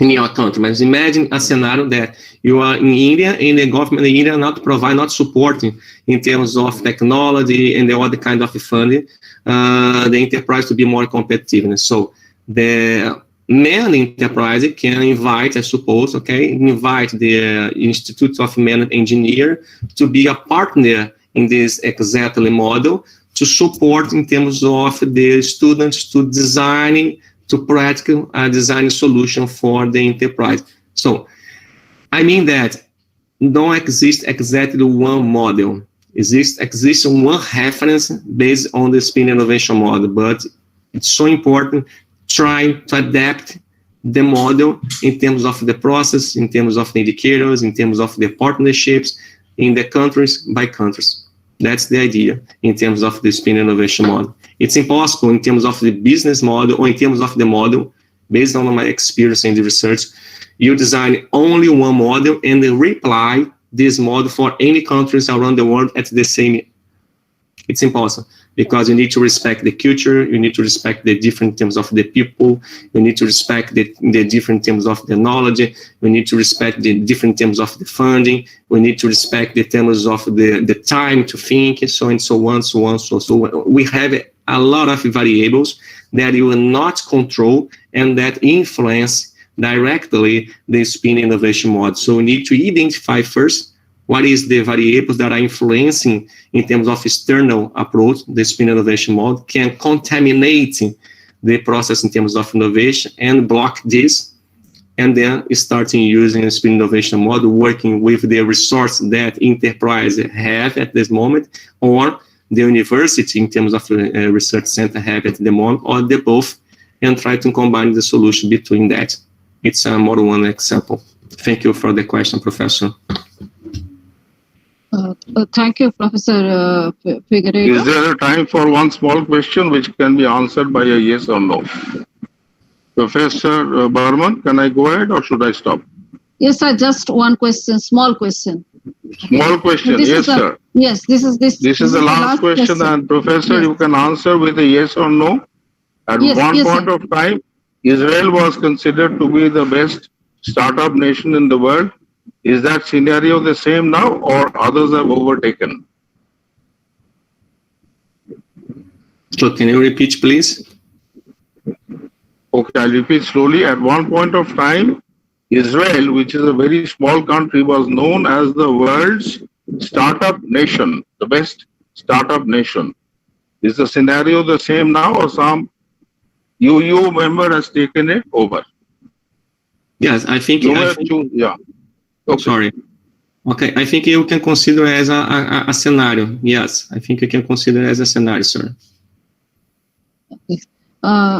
in your country, but imagine a scenario that you are in India and the government in India not provide, not supporting in terms of technology and the other kind of funding, the enterprise to be more competitive. So the main enterprise can invite, I suppose, okay, invite the Institute of Man Engineer to be a partner in this exactly model to support in terms of the students to design, to practical design solution for the enterprise. So, I mean that don't exist exactly one model. Exists one reference based on the Spin Innovation model, but it's so important trying to adapt the model in terms of the process, in terms of the indicators, in terms of the partnerships in the countries by countries. That's the idea in terms of the Spin Innovation model. It's impossible in terms of the business model or in terms of the model, based on my experience in the research, you design only one model and then reply this model for any countries around the world at the same. It's impossible, because you need to respect the culture, you need to respect the different terms of the people, you need to respect the different terms of the knowledge, we need to respect the different terms of the funding, we need to respect the terms of the time to think, so and so on, so on, so we have a lot of variables that you will not control and that influence directly the Spin Innovation model. So we need to identify first what is the variables that are influencing in terms of external approach, the Spin Innovation model can contaminate the process in terms of innovation and block this, and then starting using the Spin Innovation model, working with the resource that enterprise have at this moment, or the university in terms of research center have at the moment, or the both, and try to combine the solution between that. It's a more one example. Thank you for the question, Professor. Thank you, Professor Figueiredo. Is there a time for one small question which can be answered by a yes or no? Professor Barman, can I go ahead or should I stop? Yes, sir, just one question, small question. Small question, yes, sir. Yes, this is the last question, and Professor, yes, you can answer with a yes or no. At one point of time, Israel was considered to be the best startup nation in the world. Is that scenario the same now, or others have overtaken? So can you repeat, please? Okay, I'll repeat slowly. At one point of time, Israel, which is a very small country, was known as the world's startup nation, the best startup nation. Is the scenario the same now, or some UU member has taken it over? Yes, I think. Yeah. Okay. Sorry. Okay, I think you can consider as a scenario. Yes, I think you can consider as a scenario, sir.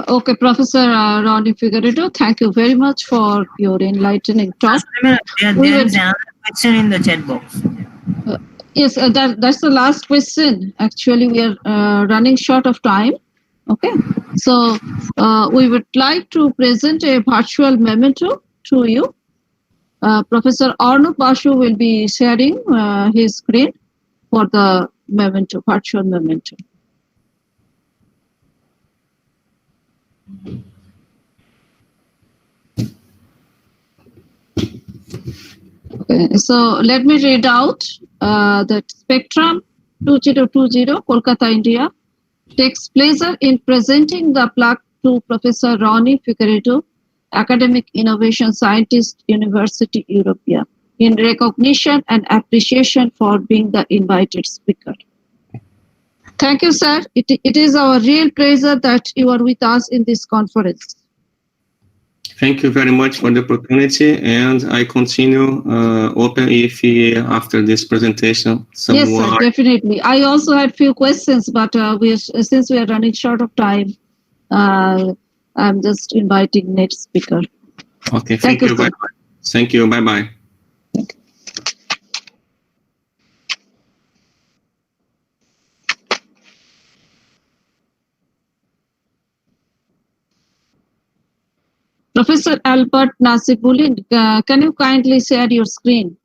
Okay, Professor Ronnie Figueredo, thank you very much for your enlightening talk. There We is will- another question in the chat box. Yes, that's the last question. Actually, we are running short of time. Okay, so we would like to present a virtual memento to you. Professor Arnob Basu will be sharing his screen for the memento, virtual memento. Okay, so let me read out that Spectrum 2020, Kolkata, India, takes pleasure in presenting the plaque to Professor Ronnie Figueredo, Academic Innovation Scientist, University Europea, in recognition and appreciation for being the invited speaker. Thank you, sir. It is our real pleasure that you are with us in this conference. Thank you very much for the opportunity, and I continue open if after this presentation someone. Yes, sir, definitely. I also had few questions, but since we are running short of time, I'm just inviting next speaker. Okay, thank you. sir. Bye-bye. Thank you. Bye-bye. Professor Albert Nasibulin, can you kindly share your screen?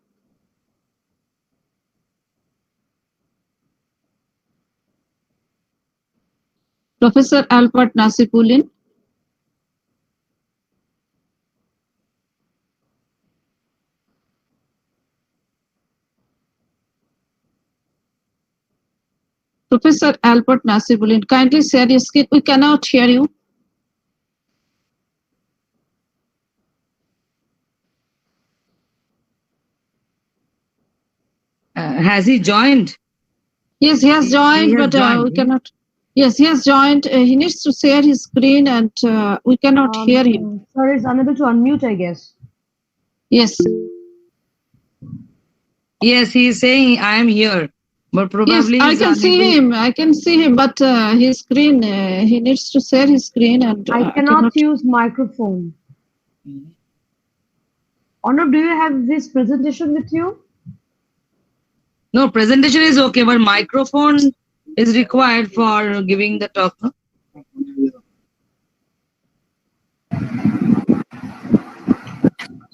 Professor Albert Nasibulin. Professor Albert Nasibulin, kindly share your screen. We cannot hear you. Has he joined? Yes, he has joined, He has but joined, we cannot. Yes, he has joined. He needs to share his screen, and we cannot hear him. Sir is unable to unmute, I guess. Yes. Yes, he is saying I am here, but Yes, probably I he's can see unable- him. I can see him, but his screen, he needs to share his screen, and I cannot use microphone. Arnob, do you have this presentation with you? No, presentation is okay, but microphone is required for giving the talk. No?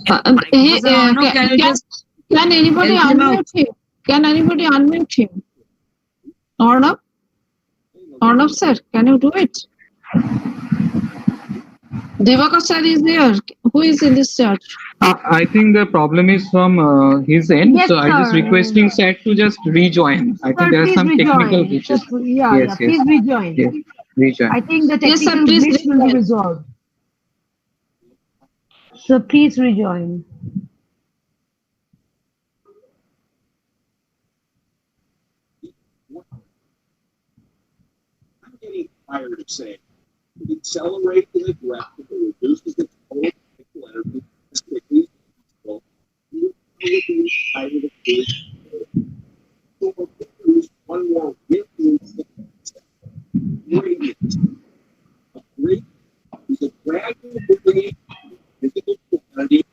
Professor Arnob, can you just Can anybody help him out? unmute him? Can anybody unmute him? Arnob? Arnob sir, can you do it? Devakar sir is there. Who is in this chat? I think the problem is from his end, Yes, so I just sir. requesting Seth to just rejoin. I Sir, think there are please some technical rejoin. glitches. Yeah, Yes, please yes. rejoin. Yes, rejoin. I think the Yes, sir, technical please glitch will be rejoin. resolved. So please rejoin. I'm getting tired of saying it accelerates the graphical, reduces the total chemical energy as quickly as possible. You will be tired of doing it. So we'll produce one more gradient. A gradient is a gradual moving physical quantity.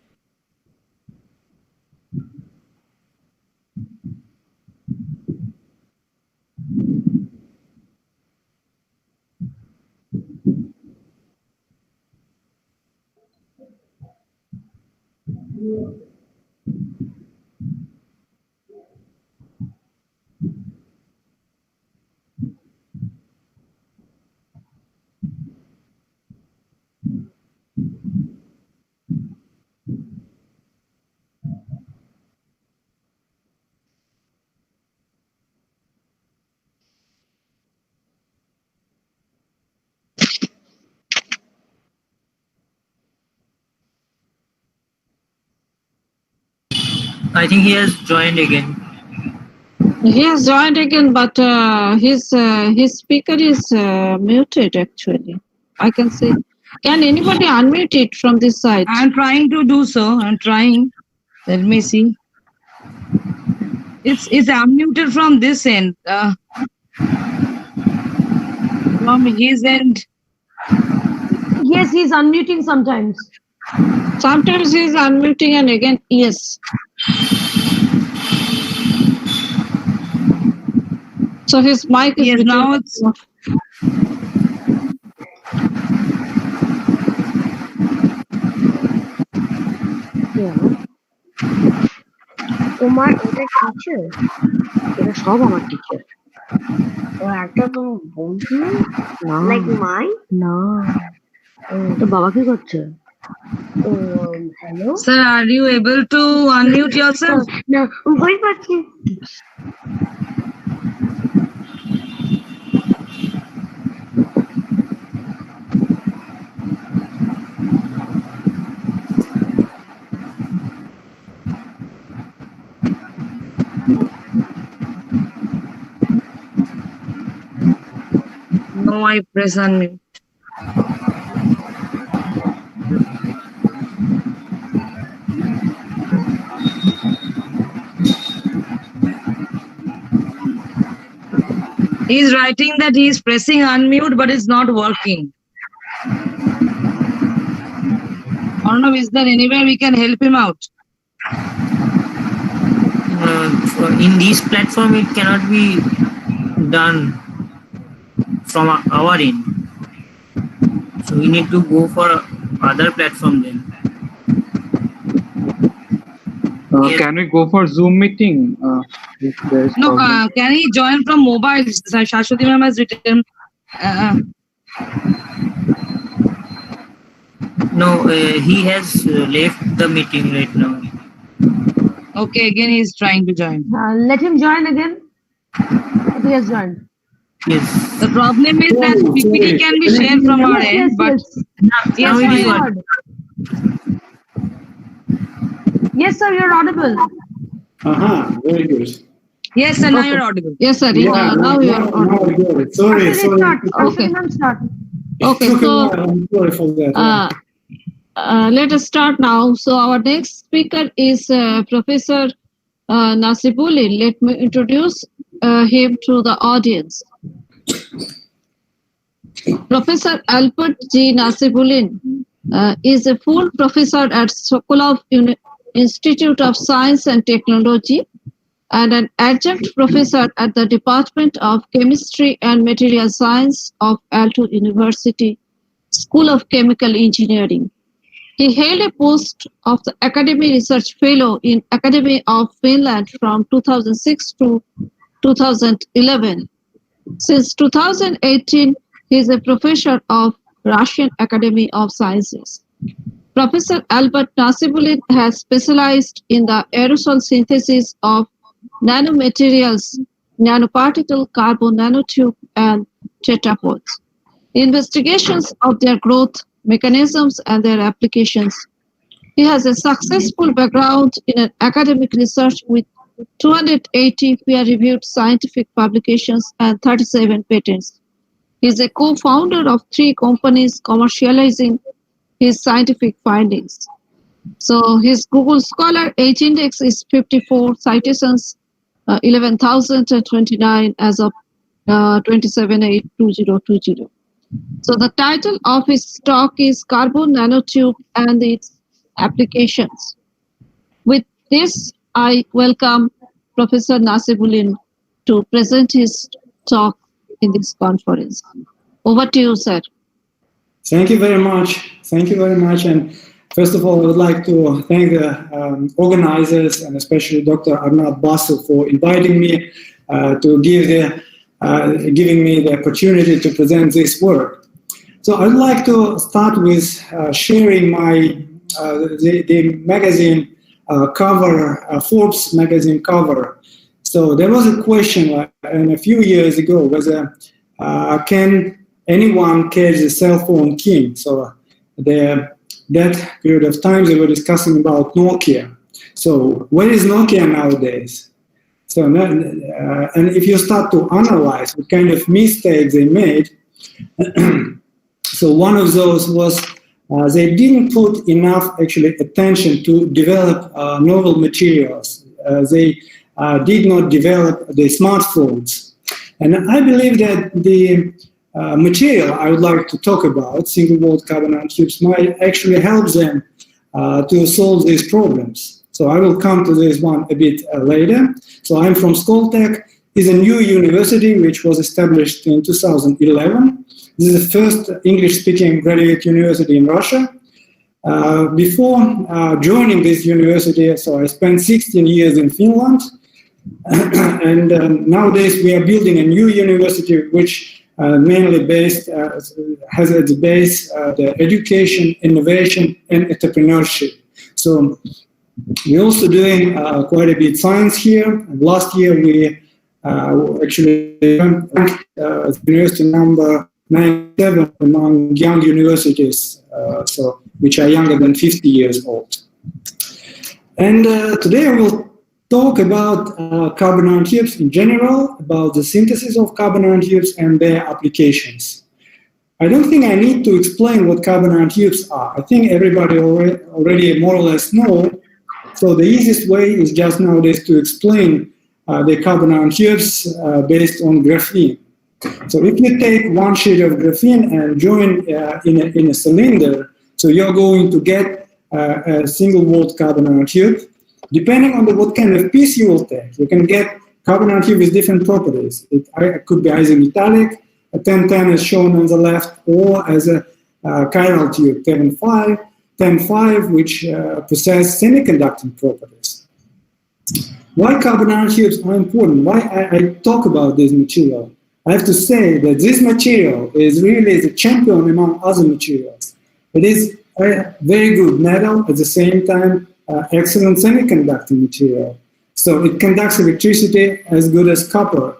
I think he has joined again. He has joined again, but his speaker is muted actually. I can see. Can anybody unmute it from this side? I'm trying to do so. I'm trying. Let me see. It's unmuted from this end. From his end. Yes, he's unmuting sometimes. Sometimes he is unmuting and again, yes. So his mic is Yes, between- now it's তোমার ওটা teacher, এরা সব আমার teacher. ও একটা তো বন্ধু না, like my না। তো বাবা কি করছে? Hello sir, are you able to unmute yourself? না, ভয় পাচ্ছি। No, I press unmute. He's writing that he's pressing unmute, but it's not working. Arnav, is there anywhere we can help him out? In this platform, it cannot be done from our end. So we need to go for other platform then. Yes. Can we go for Zoom meeting? If there is No, problem? can he join from mobile? Shashwati ma'am has written. No, he has left the meeting right now. Okay, again he's trying to join. Let him join again. He has joined. Yes. The problem is that PPT can be shared from our end, but Now it is sir, what? yes, sir, you're audible. Very good. yes, sir, now you're audible. Yes, sir. Now you are on. Now I got it. Sorry, Let's sorry. start. Okay. Start. Okay, Took a so while. I'm sorry for that. let us start now. So our next speaker is Professor Nasibulin. Let me introduce him to the audience. Professor Albert G. Nasibulin is a full professor at Sokolov Institute of Science and Technology and an adjunct professor at the Department of Chemistry and Material Science of Aalto University School of Chemical Engineering. He held a post of the Academy Research Fellow in Academy of Finland from 2006 to 2011. Since 2018, he is a professor of Russian Academy of Sciences. Professor Albert Nasibulin has specialized in the aerosol synthesis of nanomaterials, nanoparticle, carbon nanotube, and tetrapods. Investigations of their growth, mechanisms, and their applications. He has a successful background in an academic research with 280 peer-reviewed scientific publications and 37 patents. He is a co-founder of 3 companies commercializing his scientific findings. So his Google Scholar H index is 54, citations 11,029 as of 27/8/2020. So the title of his talk is Carbon Nanotube and its Applications. With this, I welcome Professor Nasibulin to present his talk in this conference. Over to you, sir. Thank you very much. Thank you very much. And first of all, I would like to thank the organizers and especially Dr. Arnab Basu for inviting me to giving me the opportunity to present this work. So I'd like to start with sharing the magazine cover, Forbes magazine cover. So there was a question a few years ago whether can anyone catch the cell phone king? So that period of time they were discussing about Nokia. So where is Nokia nowadays? So and if you start to analyze what kind of mistakes they made, so one of those was they didn't put enough actually attention to develop novel materials. They did not develop the smartphones. And I believe that the material I would like to talk about, single-walled carbon nanotubes, might actually help them to solve these problems. So I will come to this one a bit later. So I'm from Skoltech. It's a new university which was established in 2011. This is the first English-speaking graduate university in Russia. Before joining this university, so I spent 16 years in Finland. And nowadays we are building a new university which mainly based, has at the base the education, innovation, and entrepreneurship. So we're also doing quite a bit science here. And last year we actually ranked university number 97 among young universities, which are younger than 50 years old. And today I will talk about carbon nanotubes in general, about the synthesis of carbon nanotubes and their applications. I don't think I need to explain what carbon nanotubes are. I think everybody already more or less know. So the easiest way is just nowadays to explain the carbon nanotubes based on graphene. So if you take one sheet of graphene and join in a cylinder, so you're going to get a single-walled carbon nanotube. Depending on what kind of piece you will take, you can get carbon nanotube with different properties. It could be either metallic, a 1010 is shown on the left, or as a chiral tube, 10.5, which possess semiconducting properties. Why carbon nanotubes are important? Why I talk about this material? I have to say that this material is really the champion among other materials. It is a very good metal, at the same time, excellent semiconducting material. So it conducts electricity as good as copper.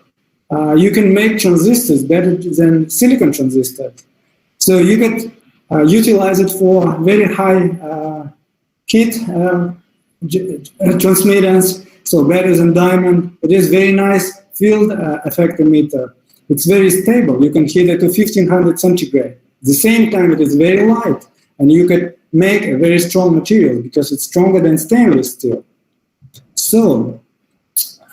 You can make transistors better than silicon transistors. So you can utilize it for very high heat transmittance, so better than diamond. It is very nice field effect emitter. It's very stable. You can heat it to 1500 centigrade. At the same time, it is very light, and you could make a very strong material because it's stronger than stainless steel. So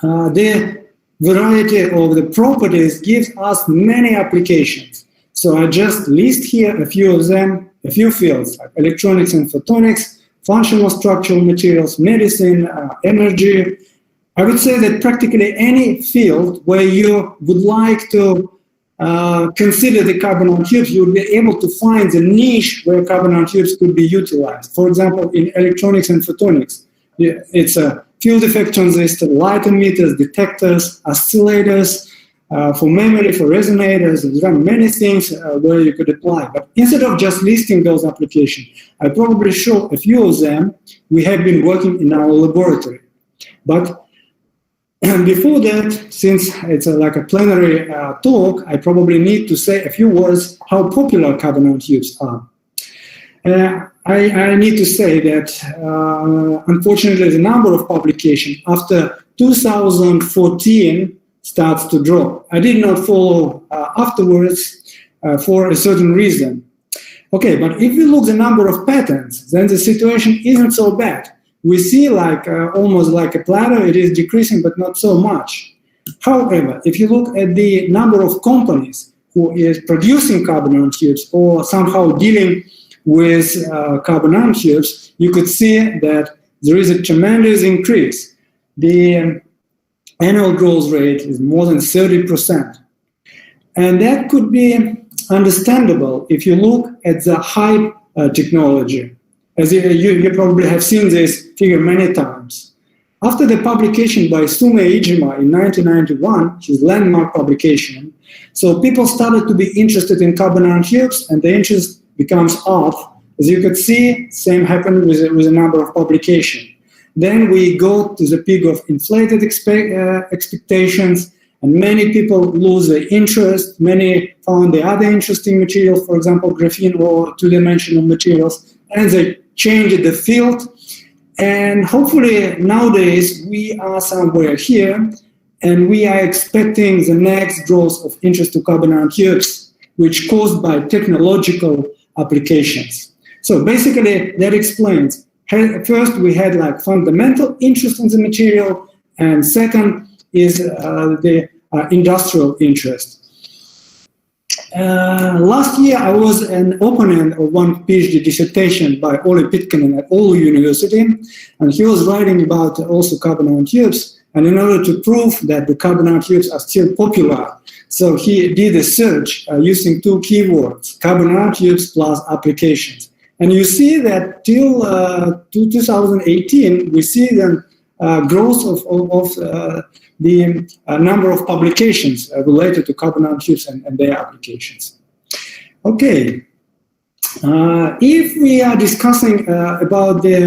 the variety of the properties gives us many applications. So I just list here a few of them, a few fields like electronics and photonics, functional structural materials, medicine, energy. I would say that practically any field where you would like to consider the carbon nanotubes, you would be able to find the niche where carbon nanotubes could be utilized. For example, in electronics and photonics, it's a field effect transistor, light emitters, detectors, oscillators, for memory, for resonators. There are many things where you could apply. But instead of just listing those applications, I probably show a few of them we have been working in our laboratory. But before that, since it's like a plenary talk, I probably need to say a few words how popular carbon nanotubes are. I need to say that, unfortunately, the number of publications after 2014 starts to drop. I did not follow afterwards for a certain reason. Okay, but if we look at the number of patents, then the situation isn't so bad. We see like almost like a plateau, it is decreasing, but not so much. However, if you look at the number of companies who is producing carbon nanotubes or somehow dealing with carbon nanotubes, you could see that there is a tremendous increase. The annual growth rate is more than 30%. And that could be understandable if you look at the high technology. As you probably have seen this figure many times. After the publication by Sume Iijima in 1991, his landmark publication, so people started to be interested in carbon nanotubes, and the interest becomes off. As you could see, same happened with a number of publications. Then we go to the peak of inflated expectations, and many people lose their interest. Many found the other interesting materials, for example, graphene or two-dimensional materials, and they changed the field. And hopefully nowadays we are somewhere here, and we are expecting the next growth of interest to carbon nanotubes, which caused by technological applications. So basically that explains. First we had like fundamental interest in the material, and second is the industrial interest. Last year, I was an opponent of one PhD dissertation by Olli Pitkänen at Oulu University, and he was writing about also carbon nanotubes. And in order to prove that the carbon nanotubes are still popular, so he did a search using two keywords, carbon nanotubes plus applications. And you see that till 2018, we see the growth of the number of publications related to carbon nanotubes and their applications. Okay, if we are discussing about the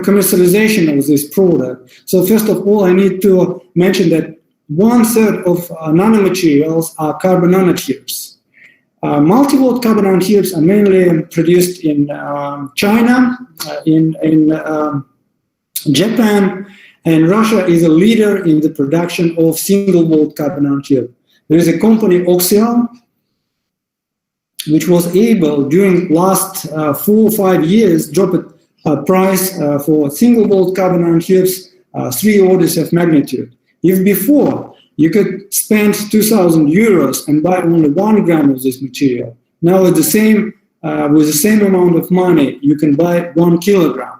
commercialization of this product, so first of all, I need to mention that 1/3 of nanomaterials are carbon nanotubes. Multi-volt carbon nanotubes are mainly produced in China, in Japan, and Russia is a leader in the production of single-volt carbon nanotube. There is a company, Oxion, which was able, during last 4 or 5 years, drop a price for single-volt carbon nanotubes 3 orders of magnitude. If before you could spend 2,000 euros and buy only 1 gram of this material, now with the same amount of money, you can buy 1 kilogram.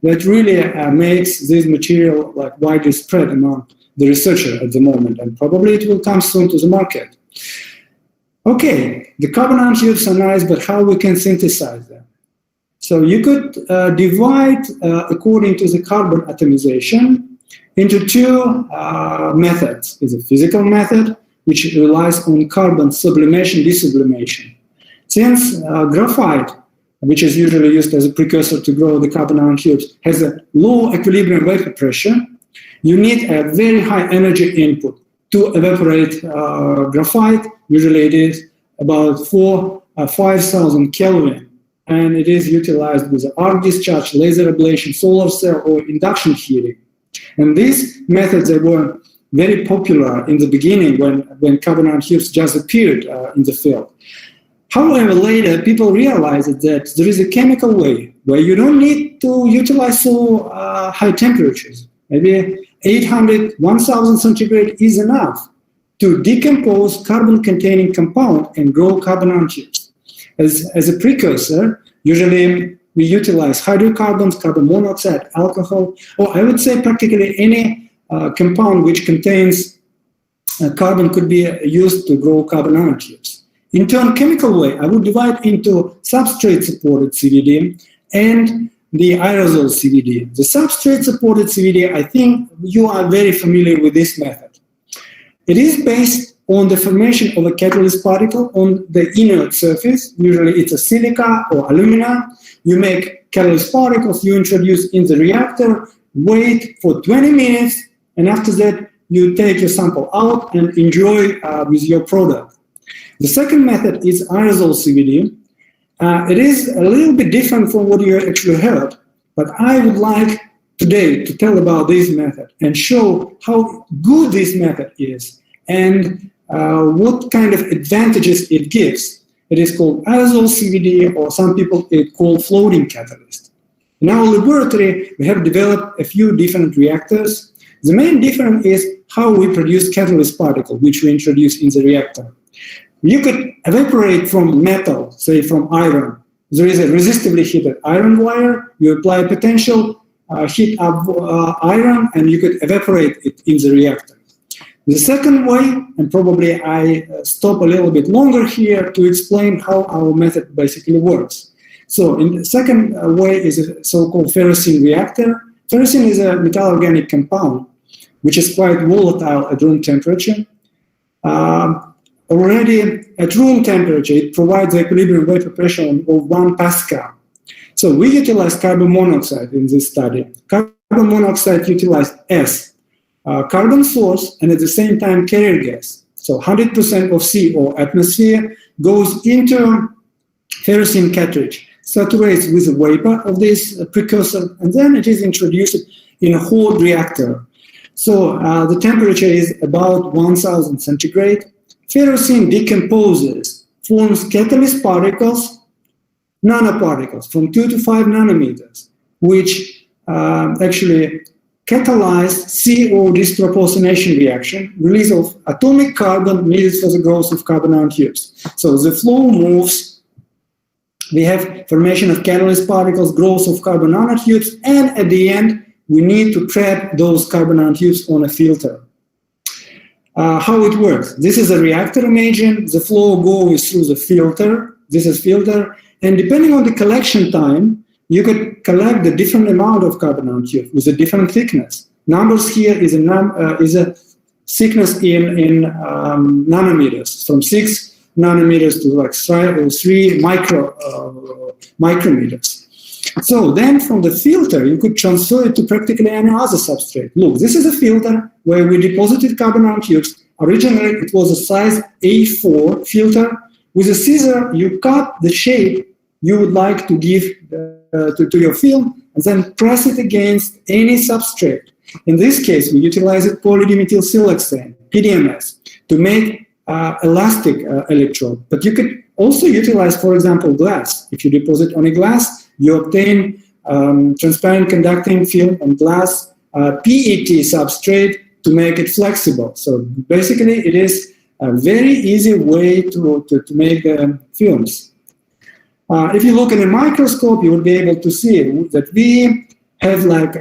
That really makes this material like widely spread among the researcher at the moment, and probably it will come soon to the market. Okay, the carbon nanotubes are nice, but how we can synthesize them? So you could divide, according to the carbon atomization, into 2 methods. There's a physical method, which relies on carbon sublimation, desublimation. Since graphite, which is usually used as a precursor to grow the carbon nanotubes, has a low equilibrium vapor pressure, you need a very high energy input to evaporate graphite. Usually it is about 5,000 Kelvin, and it is utilized with arc discharge, laser ablation, solar cell, or induction heating. And these methods, they were very popular in the beginning when carbon nanotubes just appeared in the field. However, later people realized that there is a chemical way where you don't need to utilize so high temperatures. Maybe 800, 1000 centigrade is enough to decompose carbon-containing compound and grow carbon nanotubes. As a precursor, usually we utilize hydrocarbons, carbon monoxide, alcohol, or I would say practically any compound which contains carbon could be used to grow carbon nanotubes. In turn, chemical way, I would divide into substrate-supported CVD and the aerosol CVD. The substrate-supported CVD, I think you are very familiar with this method. It is based on the formation of a catalyst particle on the inert surface. Usually it's a silica or alumina. You make catalyst particles, you introduce in the reactor, wait for 20 minutes, and after that, you take your sample out and enjoy with your product. The second method is aerosol CVD. It is a little bit different from what you actually heard, but I would like today to tell about this method and show how good this method is and what kind of advantages it gives. It is called aerosol CVD, or some people call floating catalyst. In our laboratory, we have developed a few different reactors. The main difference is how we produce catalyst particle, which we introduce in the reactor. You could evaporate from metal, say from iron. There is a resistively heated iron wire. You apply potential, heat up iron, and you could evaporate it in the reactor. The second way, and probably I stop a little bit longer here to explain how our method basically works. So in the second way is a so-called ferrocene reactor. Ferrocene is a metal organic compound, which is quite volatile at room temperature. Already at room temperature, it provides equilibrium vapor pressure of 1 Pascal. So we utilize carbon monoxide in this study. Carbon monoxide utilized as carbon source and at the same time carrier gas. So 100% of CO, atmosphere, goes into ferrocene cartridge, saturates with the vapor of this precursor, and then it is introduced in a hot reactor. So the temperature is about 1000 centigrade. Ferrocene decomposes, forms catalyst particles, nanoparticles from 2 to 5 nanometers, which actually catalyzed CO disproportionation reaction, release of atomic carbon needed for the growth of carbon nanotubes. So the flow moves, we have formation of catalyst particles, growth of carbon nanotubes, and at the end, we need to trap those carbon nanotubes on a filter. How it works? This is a reactor imaging. The flow goes through the filter. This is filter. And depending on the collection time, you could collect the different amount of carbon nanotube with a different thickness. Numbers here is a thickness in nanometers, from 6 nanometers to like 3 micrometers. So then from the filter, you could transfer it to practically any other substrate. Look, this is a filter where we deposited carbon nanotubes. Originally, it was a size A4 filter. With a scissor, you cut the shape you would like to give to your film, and then press it against any substrate. In this case, we utilized polydimethylsiloxane, PDMS, to make elastic electrode. But you could also utilize, for example, glass. If you deposit on a glass, you obtain transparent conducting film and glass PET substrate to make it flexible. So basically, it is a very easy way to make films. If you look in a microscope, you will be able to see that we have like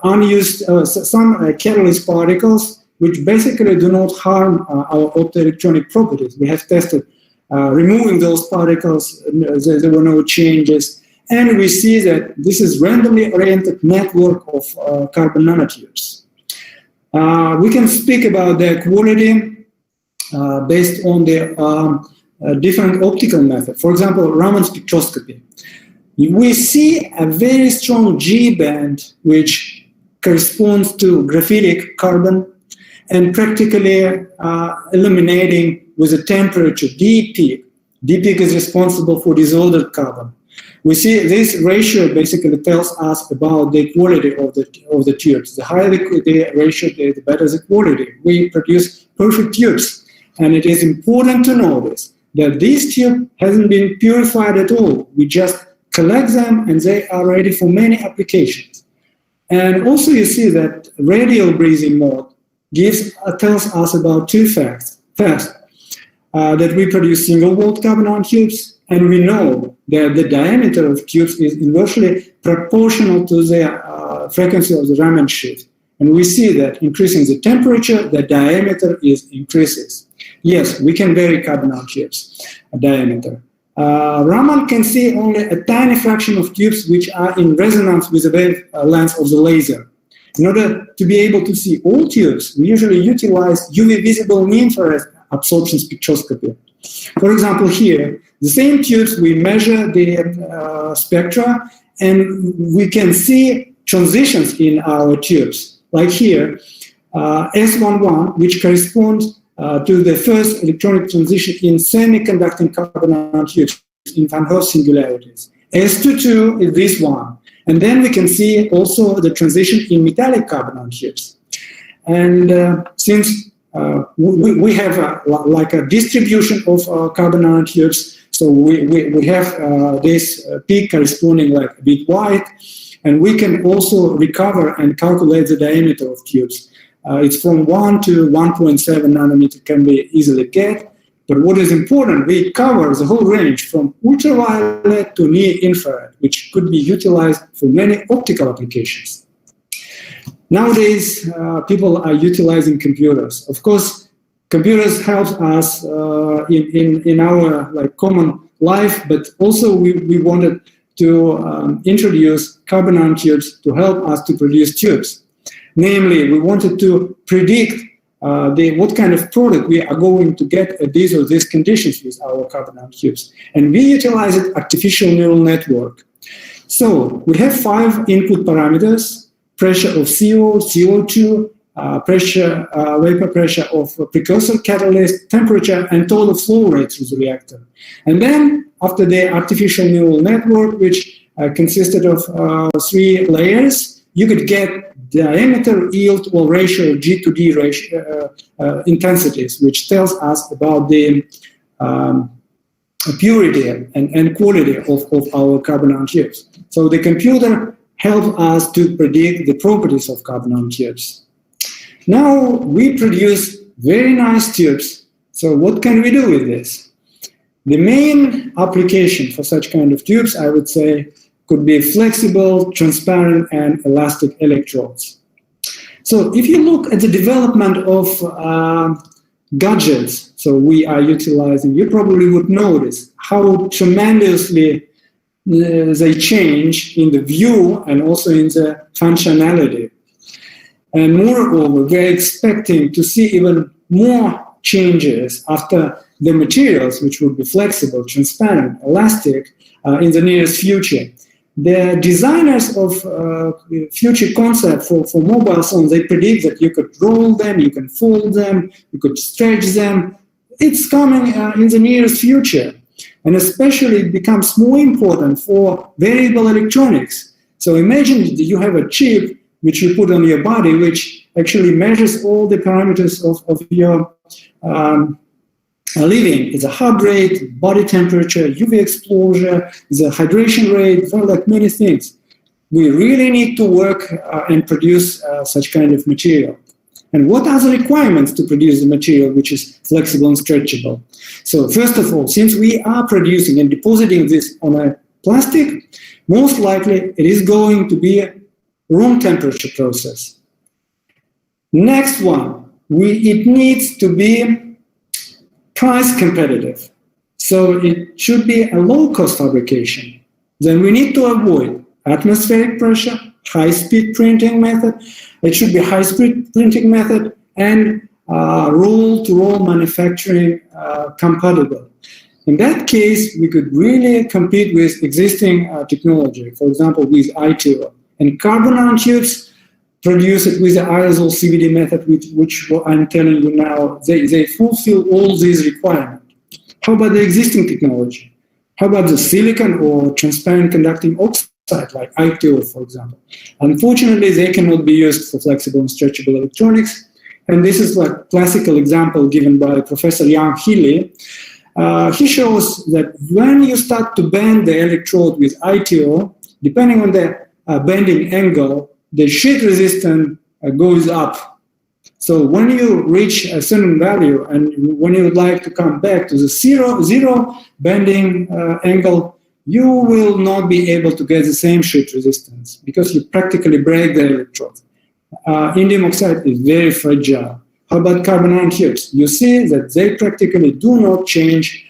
unused some catalyst particles, which basically do not harm our optoelectronic properties. We have tested removing those particles. There were no changes. And we see that this is randomly oriented network of carbon nanotubes. We can speak about their quality based on the different optical methods. For example, Raman spectroscopy. We see a very strong G band, which corresponds to graphitic carbon, and practically illuminating with a temperature D peak. D peak is responsible for disordered carbon. We see this ratio basically tells us about the quality of the tubes. The higher the ratio, the better the quality. We produce perfect tubes, and it is important to know this, that this tube hasn't been purified at all. We just collect them, and they are ready for many applications. And also you see that radial breathing mode tells us about two facts. First, that we produce single-walled carbon nanotubes, and we know that the diameter of tubes is inversely proportional to the frequency of the Raman shift. And we see that increasing the temperature, the diameter increases. Yes, we can vary carbon nanotubes diameter. Raman can see only a tiny fraction of tubes which are in resonance with the wavelength of the laser. In order to be able to see all tubes, we usually utilize UV visible near-infrared absorption spectroscopy. For example, here, the same tubes, we measure the spectra, and we can see transitions in our tubes. Like here, S11, which corresponds to the first electronic transition in semiconducting carbon nanotubes in Van Hoff singularities. S22 is this one. And then we can see also the transition in metallic carbon nanotubes. And since we have like a distribution of carbon nanotubes, so we have this peak corresponding like a bit wide, and we can also recover and calculate the diameter of tubes. It's from 1 to 1.7 nanometer can be easily get. But what is important, we cover the whole range from ultraviolet to near-infrared, which could be utilized for many optical applications. Nowadays, people are utilizing computers. Of course, computers help us in our like common life, but also we wanted to introduce carbon nanotubes to help us to produce tubes. Namely, we wanted to predict what kind of product we are going to get at these or these conditions with our carbon nanotubes. And we utilized artificial neural network. So we have 5 input parameters: pressure of CO, CO2, vapor pressure of precursor catalyst, temperature, and total flow rate through the reactor. And then after the artificial neural network, which consisted of 3 layers, you could get diameter, yield, or ratio, G to D ratio intensities, which tells us about the purity and quality of our carbon nanotubes. So the computer help us to predict the properties of carbon nanotubes. Now we produce very nice tubes. So what can we do with this? The main application for such kind of tubes, I would say, could be flexible, transparent, and elastic electrodes. So if you look at the development of gadgets, so we are utilizing, you probably would notice how tremendously they change in the view and also in the functionality. And moreover, we're expecting to see even more changes after the materials, which would be flexible, transparent, elastic, in the nearest future. The designers of future concept for mobile phones, they predict that you could roll them, you can fold them, you could stretch them. It's coming in the nearest future. And especially it becomes more important for variable electronics. So imagine that you have a chip which you put on your body, which actually measures all the parameters of your living. It's a heart rate, body temperature, UV exposure, the hydration rate, well, like many things. We really need to work and produce such kind of material. And what are the requirements to produce the material which is flexible and stretchable? So first of all, since we are producing and depositing this on a plastic, most likely it is going to be a room temperature process. Next one, it needs to be price competitive. So it should be a low-cost fabrication. Then we need to avoid atmospheric pressure, high-speed printing method. It should be high-speed printing method and roll-to-roll manufacturing compatible. In that case, we could really compete with existing technology, for example, with ITO. And carbon nanotubes produce it with the aerosol CVD method, which I'm telling you now, they fulfill all these requirements. How about the existing technology? How about the silicon or transparent conducting oxide, like ITO, for example? Unfortunately, they cannot be used for flexible and stretchable electronics. And this is like a classical example given by Professor Jan Healy. He shows that when you start to bend the electrode with ITO, depending on the bending angle, the sheet resistance goes up. So when you reach a certain value and when you would like to come back to the zero bending angle, you will not be able to get the same sheet resistance because you practically break the electrode. Indium oxide is very fragile. How about carbon nanotubes? You see that they practically do not change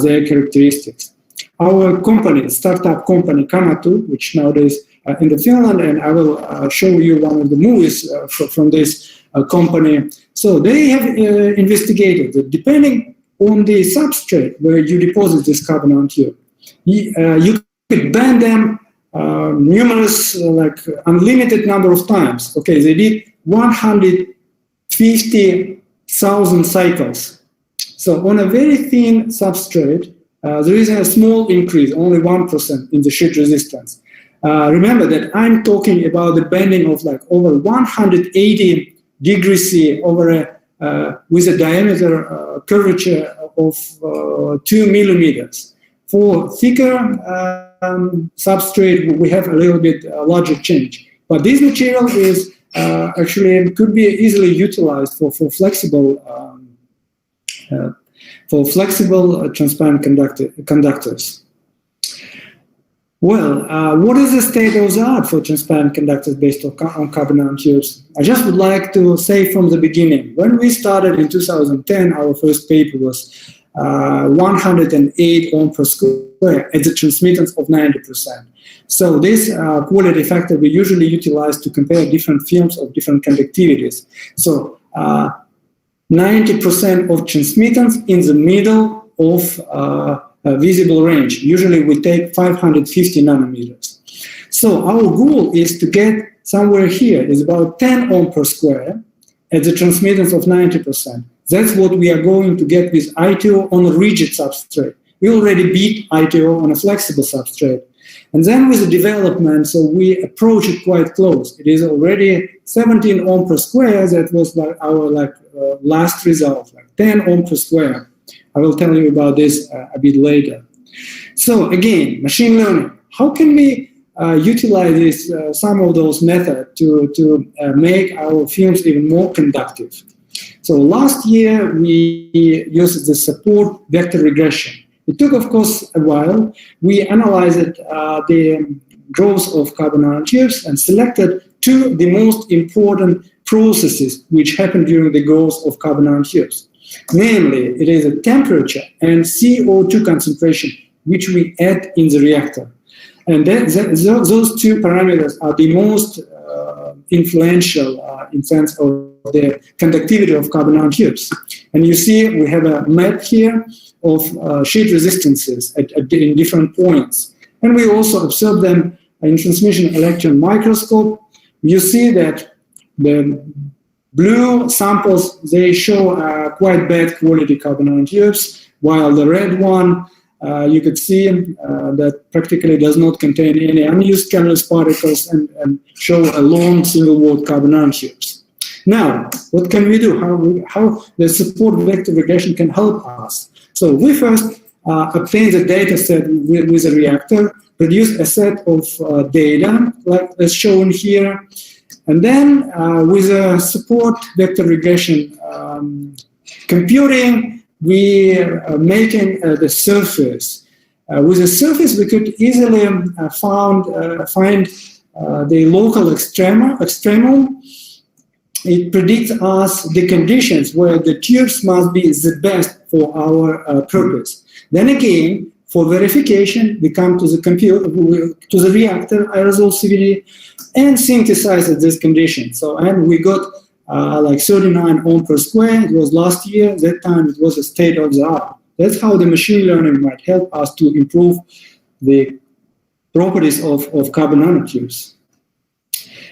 their characteristics. Our company, startup company Kamatu, which nowadays in the Finland, and I will show you one of the movies from this company. So they have investigated that depending on the substrate where you deposit this carbon nanotube, you could bend them numerous, like unlimited number of times. Okay, they did 150,000 cycles. So on a very thin substrate, there is a small increase, only 1% in the sheet resistance. Remember that I'm talking about the bending of like over 180 degrees C over with a diameter curvature of 2 millimeters. For thicker substrate, we have a little bit larger change. But this material is actually could be easily utilized for flexible transparent conductors. Well, what is the state of the art for transparent conductors based on carbon nanotubes? I just would like to say from the beginning, when we started in 2010, our first paper was 108 ohm per square at the transmittance of 90%. So this quality factor we usually utilize to compare different films of different conductivities. So 90% of transmittance in the middle of visible range. Usually we take 550 nanometers. So our goal is to get somewhere here is about 10 ohm per square at the transmittance of 90%. That's what we are going to get with ITO on a rigid substrate. We already beat ITO on a flexible substrate. And then with the development, so we approach it quite close. It is already 17 ohm per square. That was like our last result, like 10 ohm per square. I will tell you about this a bit later. So again, machine learning. How can we utilizes some of those methods to make our films even more conductive. So last year, we used the support vector regression. It took, of course, a while. We analyzed the growth of carbon nanotubes and selected two of the most important processes which happen during the growth of carbon nanotubes. Namely, it is a temperature and CO2 concentration, which we add in the reactor. And those two parameters are the most influential in sense of the conductivity of carbon nanotubes. And you see we have a map here of sheet resistances in different points. And we also observe them in transmission electron microscope. You see that the blue samples, they show quite bad quality carbon nanotubes, while the red one, you could see that practically does not contain any unused catalyst particles and show a long single-wall carbon nanotubes. Now, what can we do? How the support vector regression can help us? So we first obtain the data set with a reactor, produce a set of data, like as shown here, and then with a support vector regression computing, we are making the surface. With the surface, we could easily find the local extremum. It predicts us the conditions where the tubes must be the best for our purpose. Then again, for verification, we come to the computer, to the reactor, aerosol CVD, and synthesize this condition. So, and we got like 39 ohm per square. It was last year. That time it was a state of the art. That's how the machine learning might help us to improve the properties of carbon nanotubes.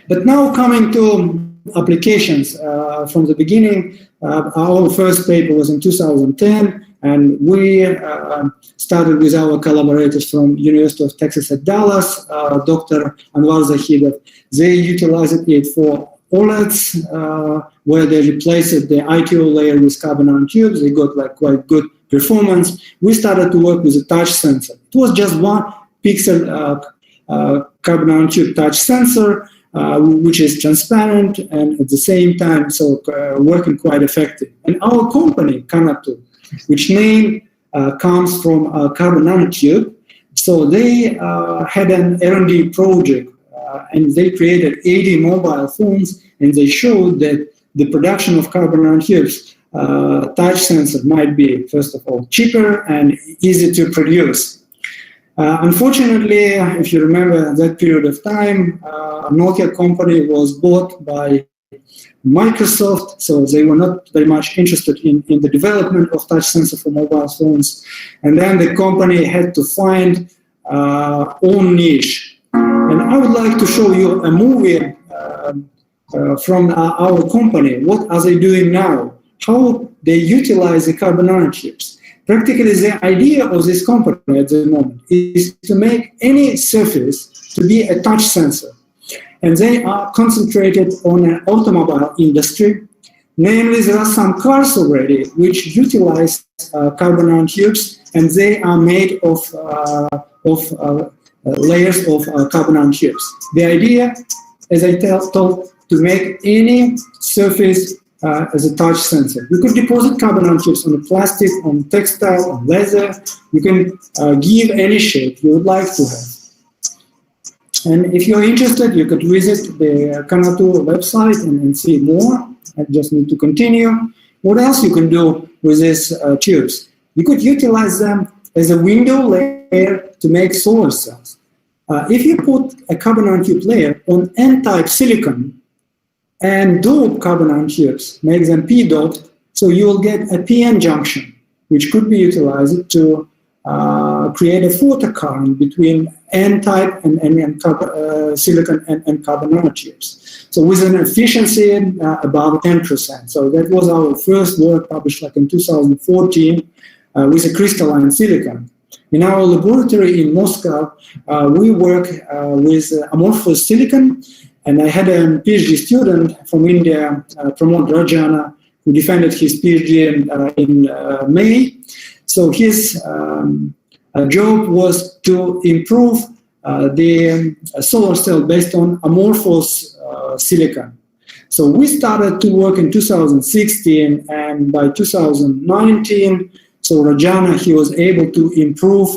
But now coming to applications from the beginning, our first paper was in 2010, and we started with our collaborators from University of Texas at Dallas, Dr. Anwar Zahidov. They utilized it for OLEDs, where they replaced the ITO layer with carbon nanotubes. They got like quite good performance. We started to work with a touch sensor. It was just 1 pixel carbon nanotube touch sensor, which is transparent and at the same time so working quite effective. And our company, Canatu, which name comes from carbon nanotube, so they had an R&D project and they created 80 mobile phones, and they showed that the production of carbon nanotubes touch sensor might be, first of all, cheaper and easy to produce. Unfortunately, if you remember that period of time, Nokia company was bought by Microsoft, so they were not very much interested in the development of touch sensor for mobile phones. And then the company had to find own niche. And I would like to show you a movie from our company. What are they doing now? How they utilize the carbon nanotubes. Practically, the idea of this company at the moment is to make any surface to be a touch sensor. And they are concentrated on an automobile industry. Namely, there are some cars already which utilize carbon nanotubes, and they are made of layers of carbon nanotubes. The idea, as I told, to make any surface as a touch sensor. You could deposit carbon nanotubes on the plastic, on textile, on leather. You can give any shape you would like to have. And if you're interested, you could visit the Canatu website and see more. I just need to continue. What else you can do with these tubes? You could utilize them as a window layer to make solar cells. If you put a carbon nanotube layer on N-type silicon and dope carbon nanotubes, make them p-doped, so you will get a p-n junction, which could be utilized to create a photocurrent between N-type and silicon and carbon nanotubes. So with an efficiency about 10%. So that was our first work published like in 2014 with a crystalline silicon. In our laboratory in Moscow, we work with amorphous silicon, and I had a PhD student from India, Pramod Rajana, who defended his PhD in May. So his job was to improve the solar cell based on amorphous silicon. So we started to work in 2016, and by 2019, so Rajana, he was able to improve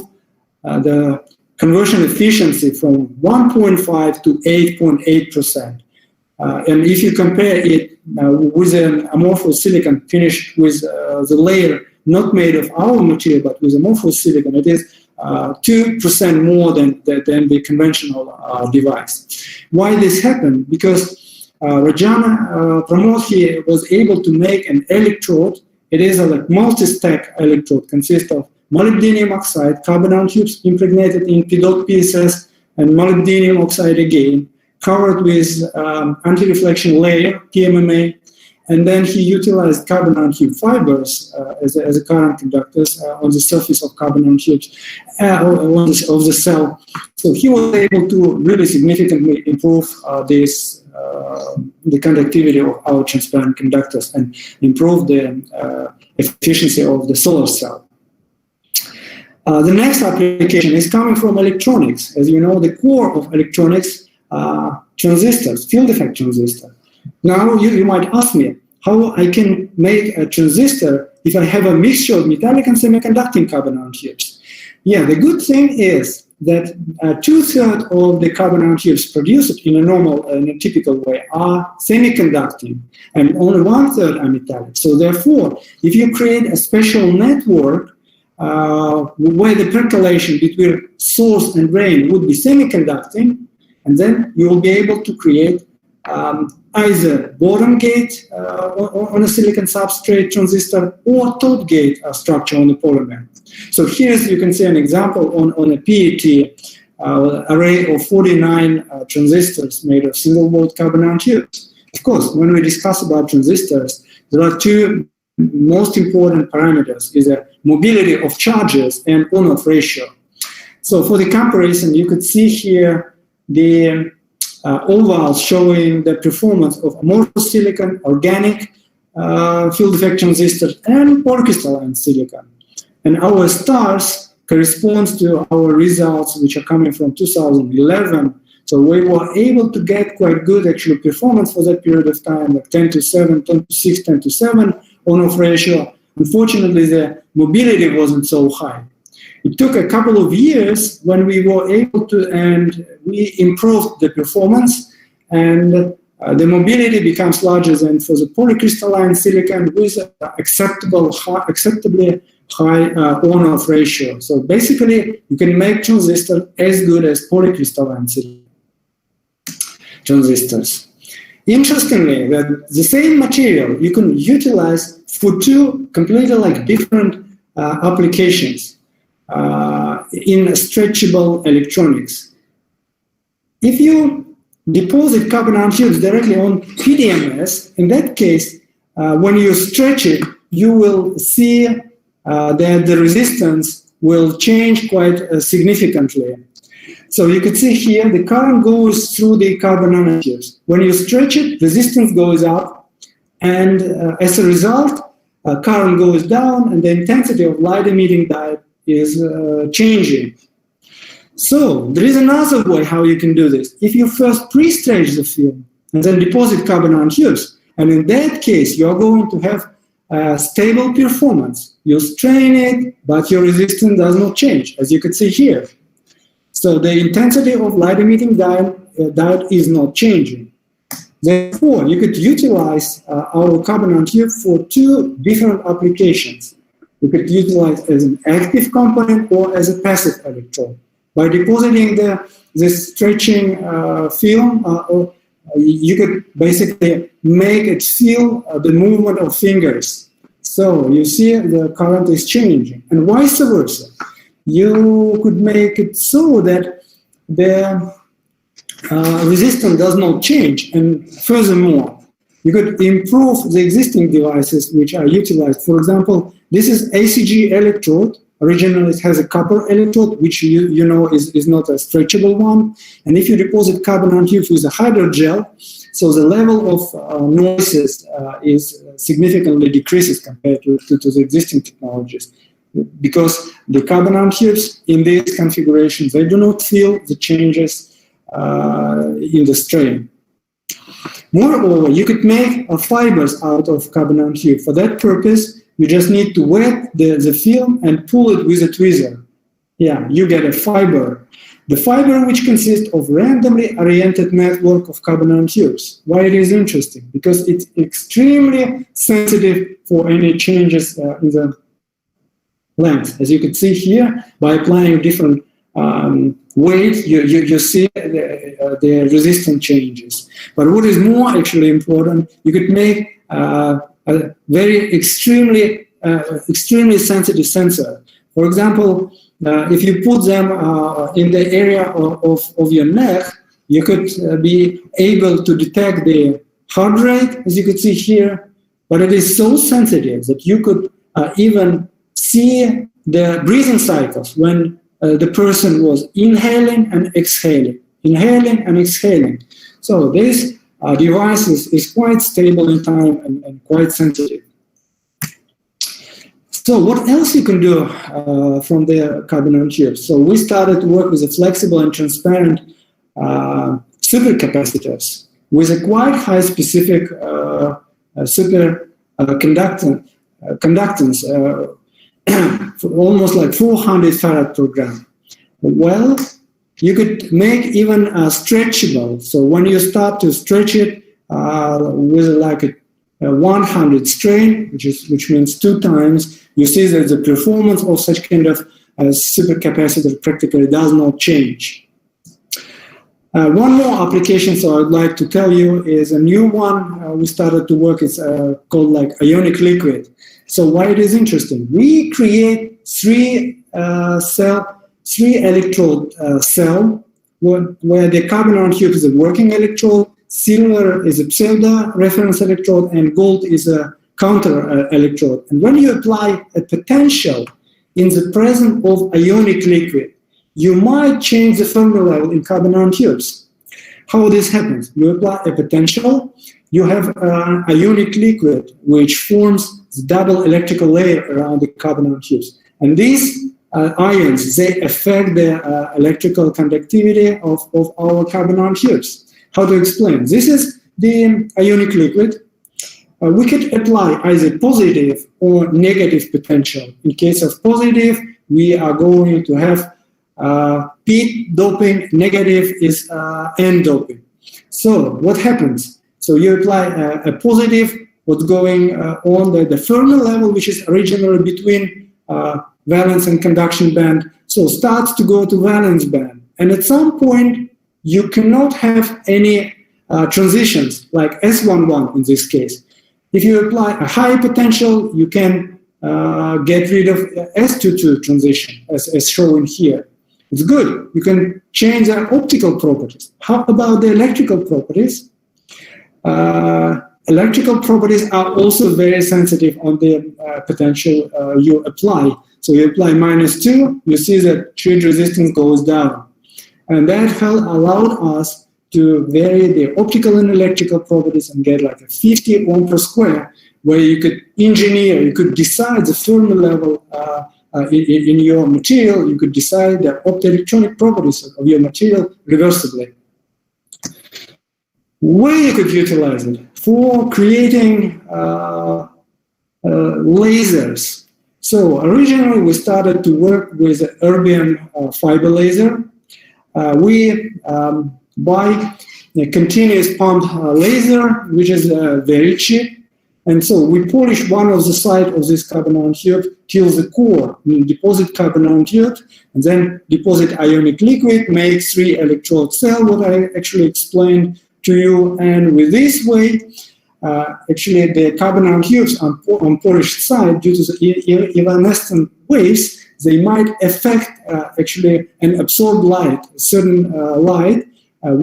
the conversion efficiency from 1.5 to 8.8%. And if you compare it with an amorphous silicon finished with the layer not made of our material, but with amorphous silicon, it is 2% more than the conventional device. Why this happened? Because Rajana Pramod, he was able to make an electrode. It is a like multi-stack electrode, consists of molybdenum oxide, carbon nanotubes impregnated in PDOT PSS, and molybdenum oxide again, covered with anti-reflection layer, PMMA, and then he utilized carbon nanotube fibers as a current conductors on the surface of carbon nanotubes of the cell. So he was able to really significantly improve the conductivity of our transparent conductors and improve the efficiency of the solar cell. The next application is coming from electronics. As you know, the core of electronics are transistors, field effect transistor. Now you might ask me how I can make a transistor if I have a mixture of metallic and semiconducting carbon nanotubes. Yeah, the good thing is that 2/3 of the carbon nanotubes produced in a typical way are semiconducting, and only 1/3 are metallic. So therefore, if you create a special network where the percolation between source and drain would be semiconducting, and then you will be able to create either bottom gate on a silicon substrate transistor or top gate structure on the polymer. So here you can see an example on a PET array of 49 transistors made of single mode carbon nanotubes. Of course, when we discuss about transistors, there are two most important parameters, is the mobility of charges and on-off ratio. So for the comparison, you could see here the ovals showing the performance of amorphous silicon, organic field effect transistors, and polycrystalline silicon. And our stars corresponds to our results, which are coming from 2011. So we were able to get quite good actual performance for that period of time, like 10⁶, 10⁶, 10⁶ on-off ratio. Unfortunately, the mobility wasn't so high. It took a couple of years when we were able to, and we improved the performance, and the mobility becomes larger than for the polycrystalline silicon with acceptably high on-off ratio. So basically, you can make transistors as good as polycrystalline silicon transistors. Interestingly, that the same material you can utilize for two completely different applications in stretchable electronics. If you deposit carbon nanotubes directly on PDMS, in that case, when you stretch it, you will see that the resistance will change quite significantly. So you can see here the current goes through the carbon nanotubes. When you stretch it, resistance goes up, and as a result, current goes down, and the intensity of light emitting diode is changing. So there is another way how you can do this. If you first pre-stretch the film and then deposit carbon nanotubes, and in that case, you are going to have a stable performance. You strain it, but your resistance does not change, as you can see here. So the intensity of light emitting diode is not changing. Therefore, you could utilize our carbon nanotube for two different applications. You could utilize as an active component or as a passive electrode. By depositing the stretching film, you could basically make it feel the movement of fingers. So you see the current is changing, and vice versa. You could make it so that the resistance does not change, and furthermore, you could improve the existing devices which are utilized. For example, this is ACG electrode. Originally, it has a copper electrode, which you know is not a stretchable one. And if you deposit carbon nanotubes with a hydrogel, so the level of noises is significantly decreases compared to the existing technologies. because the carbon nanotubes in these configurations, they do not feel the changes in the strain. Moreover, you could make fibers out of carbon nanotube. For that purpose, you just need to wet the film and pull it with a tweezer. Yeah, you get a fiber. The fiber which consists of randomly oriented network of carbon nanotubes. Why it is interesting? Because it's extremely sensitive for any changes in the length. As you can see here, by applying different weight, you see the resistance changes. But what is more actually important, you could make a very extremely sensitive sensor. For example, if you put them in the area of your neck, you could be able to detect the heart rate, as you could see here, but it is so sensitive that you could even see the breathing cycles when the person was inhaling and exhaling. So this device is quite stable in time and quite sensitive. So what else you can do from the carbon nanotubes? So we started to work with a flexible and transparent supercapacitors with a quite high specific conductance, almost like 400 farad per gram. Well, you could make even stretchable. So when you start to stretch it with like a 100 strain, which means 2 times, you see that the performance of such kind of supercapacitor practically does not change. One more application, so I'd like to tell you, is a new one we started to work. It's called like ionic liquid. So why it is interesting? We create 3 electrode cell where the carbon nanotube is a working electrode, silver is a pseudo reference electrode, and gold is a counter electrode. And when you apply a potential in the presence of ionic liquid, you might change the Fermi level in carbon nanotubes. How this happens? You apply a potential, you have an ionic liquid which forms the double electrical layer around the carbon nanotubes. And these ions, they affect the electrical conductivity of our carbon nanotubes. How to explain? This is the ionic liquid. We could apply either positive or negative potential. In case of positive, we are going to have P doping, negative is N doping. So what happens? So you apply a positive, what's going on the Fermi level, which is originally between valence and conduction band, so starts to go to valence band. And at some point, you cannot have any transitions, like S11 in this case. If you apply a high potential, you can get rid of S22 transition, as shown here. It's good. You can change the optical properties. How about the electrical properties? Electrical properties are also very sensitive on the potential you apply. So you apply -2, you see that change resistance goes down. And that allowed us to vary the optical and electrical properties and get like a 50 ohm per square, where you could engineer, you could decide the Fermi level in your material, you could decide the optoelectronic properties of your material reversibly. Where you could utilize it? For creating lasers. So originally we started to work with the erbium fiber laser. We buy a continuous pump laser, which is very cheap. And so we polish one of the sides of this carbon nanotube till the core, deposit carbon nanotube, and then deposit ionic liquid, make 3 electrode cell, what I actually explained to you. And with this way, actually the carbon nanotubes on polished side, due to the evanescent waves, they might affect actually and absorb light, certain light,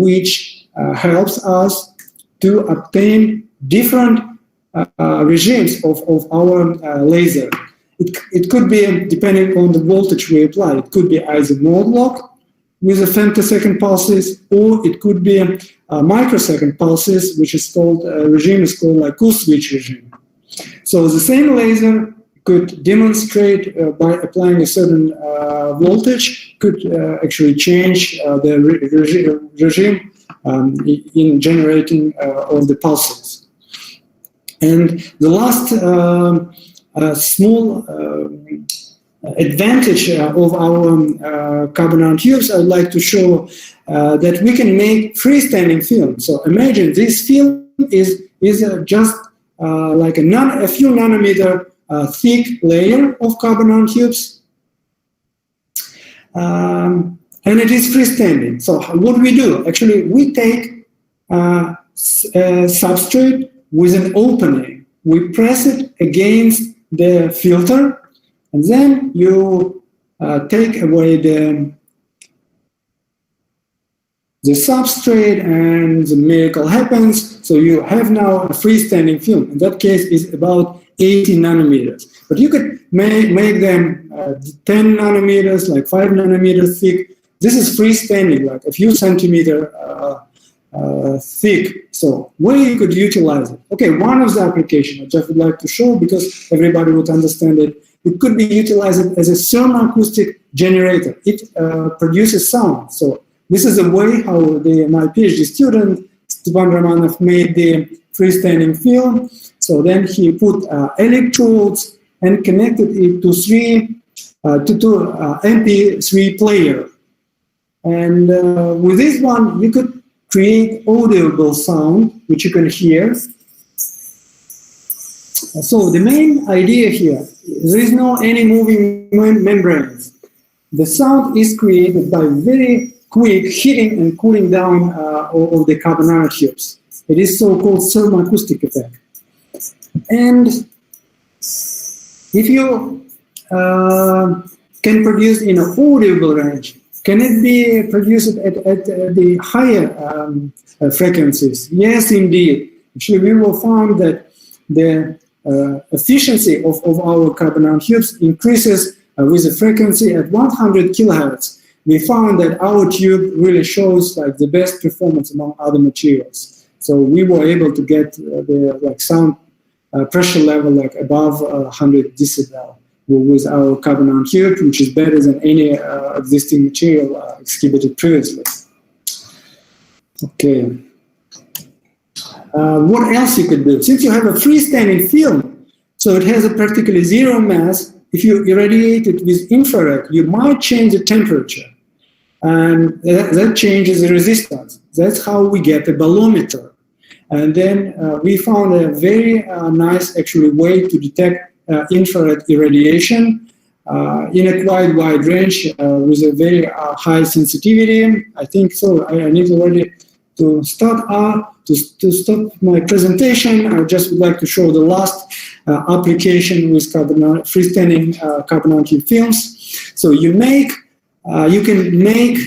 which helps us to obtain different regimes of our laser. It could be, depending on the voltage we apply, it could be either mode lock with a femtosecond pulses, or it could be microsecond pulses, which is called, regime is called like cool switch regime. So the same laser could demonstrate by applying a certain voltage, could actually change the regime in generating of the pulses. And the last small advantage of our carbon nanotubes, I would like to show that we can make freestanding film. So imagine this film is just like a few nanometer thick layer of carbon nanotubes, and it is freestanding. So what we do? Actually, we take a substrate with an opening. We press it against the filter, and then you take away the substrate, and the miracle happens. So you have now a freestanding film. In that case, is about 80 nanometers. But you could make them 10 nanometers, like 5 nanometers thick. This is freestanding, like a few centimeter thick. So where you could utilize it? Okay, one of the applications I just would like to show because everybody would understand it. It could be utilized as a thermoacoustic generator. It produces sound. So this is a way how my PhD student, Stepan Romanov, made the freestanding film. So then he put electrodes and connected it to MP3 player. And with this one, you could create audible sound, which you can hear. So the main idea here, there is no any moving membranes. The sound is created by very quick heating and cooling down of the carbon nanotubes. It is so-called thermoacoustic effect. And if you can produce in an audible range, can it be produced at the higher frequencies? Yes, indeed. Actually, we will find that the efficiency of our carbon nanotubes increases with a frequency at 100 kilohertz. We found that our tube really shows like the best performance among other materials. So we were able to get the sound pressure level like above 100 decibel with our carbon nanotube, which is better than any existing material exhibited previously. Okay. What else you could do? Since you have a freestanding film, so it has a practically zero mass, if you irradiate it with infrared, you might change the temperature. And that changes the resistance. That's how we get a bolometer. And then we found a very nice actually way to detect infrared irradiation in a quite wide range with a very high sensitivity. I think so. I need already to start to stop my presentation. I just would like to show the last application with freestanding carbon nanotube films. So you can make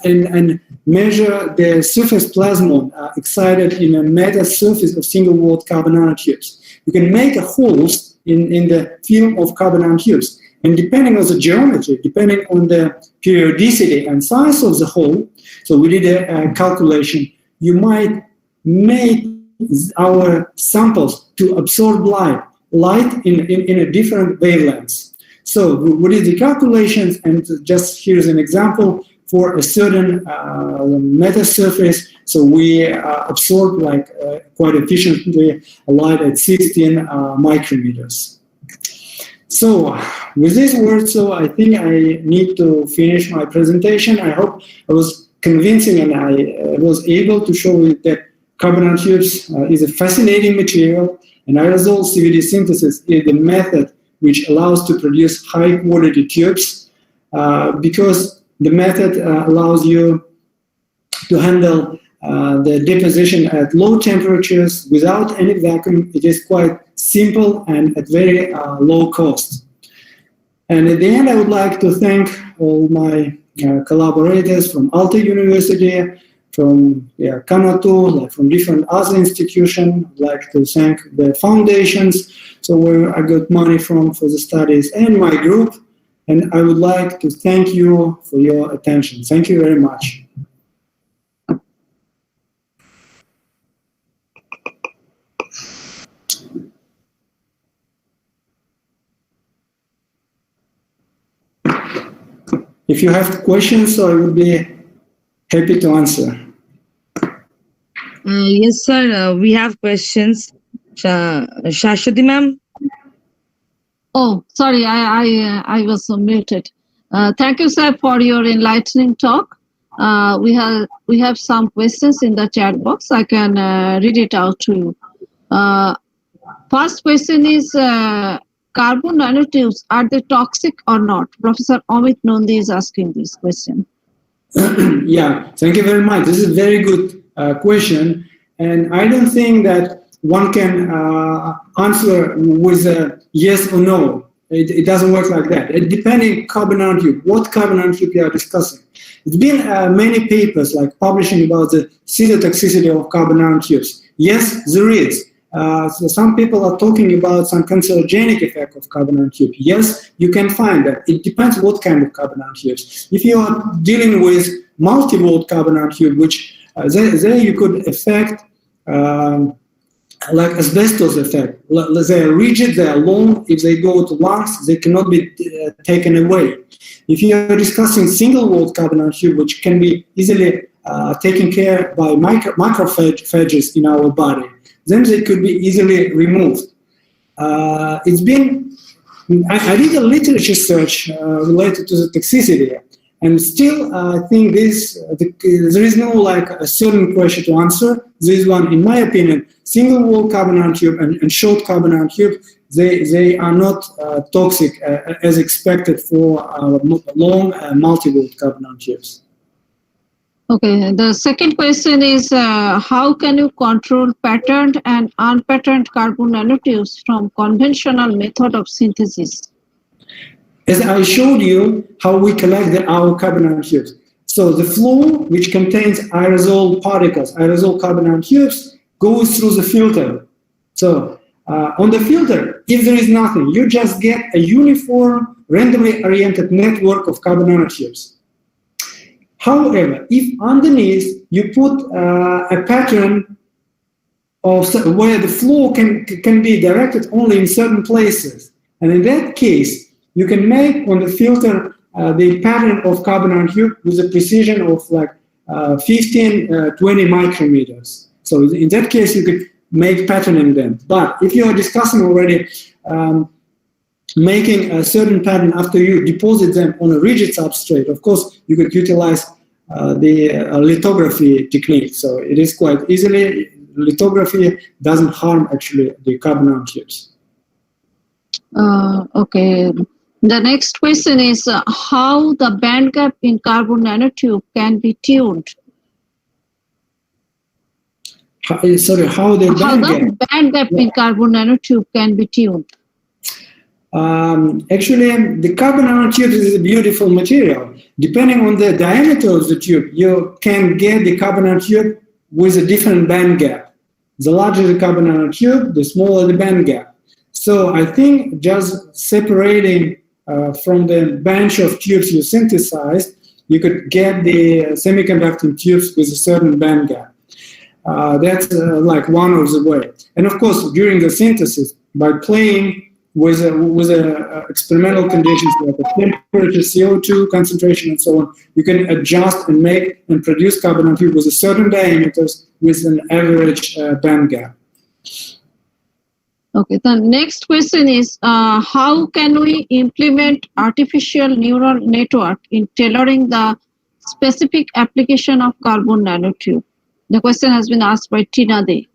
and measure the surface plasmon excited in a meta surface of single wall carbon nanotubes. You can make a holes in the film of carbon nanotubes. And depending on the geometry, depending on the periodicity and size of the hole, so we did a calculation, you might make our samples to absorb light in a different wavelengths. So we did the calculations, and just here's an example for a certain meta surface. So we absorb quite efficiently light at 16 micrometers. So with these words, so I think I need to finish my presentation. I hope I was convincing and I was able to show you that carbon nanotubes is a fascinating material, and aerosol CVD synthesis is the method which allows to produce high quality tubes because the method allows you to handle the deposition at low temperatures without any vacuum. It is quite simple and at very low cost. And at the end, I would like to thank all my collaborators from Aalto University, from Kanato, from different other institutions. I'd like to thank the foundations, so where I got money from for the studies, and my group. And I would like to thank you for your attention. Thank you very much. If you have questions, so I would be happy to answer. Yes, sir. We have questions. Shashwati ma'am. Oh, sorry, I was muted. Thank you, sir, for your enlightening talk. We have some questions in the chat box. I can read it out to you. First question is, carbon nanotubes, are they toxic or not? Professor Amit Nondi is asking this question. Yeah, thank you very much. This is a very good question. And I don't think that one can answer with a yes or no. It doesn't work like that. It depending carbon nanotube, what carbon nanotube you are discussing. There's been many papers like publishing about the cytotoxicity of carbon nanotubes. Yes, there is. So some people are talking about some cancerogenic effect of carbon nanotube. Yes, you can find that. It depends what kind of carbon nanotubes. If you are dealing with multi-volt carbon nanotube, which there you could affect like asbestos effect. They are rigid, they are long. If they go to lungs, they cannot be taken away. If you are discussing single-volt carbon nanotube, which can be easily taken care by macrophages in our body, then they could be easily removed. It's been, I did a literature search related to the toxicity, and still I think there is no like a certain question to answer. This one, in my opinion, single-wall carbon nanotube and short carbon nanotube, they are not toxic as expected for long multi-wall carbon nanotubes. Okay, the second question is, how can you control patterned and unpatterned carbon nanotubes from conventional method of synthesis? As I showed you how we collect our carbon nanotubes. So the flow, which contains aerosol particles, aerosol carbon nanotubes, goes through the filter. So on the filter, if there is nothing, you just get a uniform, randomly oriented network of carbon nanotubes. However, if underneath you put a pattern of where the flow can be directed only in certain places, and in that case, you can make on the filter the pattern of carbon nanotube with a precision of like 15, 20 micrometers. So in that case, you could make patterning them. But if you are discussing already making a certain pattern after you deposit them on a rigid substrate, of course, you could utilize the lithography technique. So it is quite easily, lithography doesn't harm actually the carbon nanotubes. Okay. The next question is how the band gap in carbon nanotube can be tuned. Sorry, how the band gap in carbon nanotube can be tuned? Actually, the carbon nanotube is a beautiful material. Depending on the diameter of the tube, you can get the carbon nanotube with a different band gap. The larger the carbon nanotube, the smaller the band gap. So I think just separating from the bunch of tubes you synthesized, you could get the semiconducting tubes with a certain band gap. That's like one of the ways. And of course, during the synthesis, by playing with experimental conditions like the temperature, CO2 concentration, and so on, you can adjust and make and produce carbon nanotube with a certain diameters with an average band gap. Okay, the next question is, how can we implement artificial neural network in tailoring the specific application of carbon nanotube? The question has been asked by Tina Day.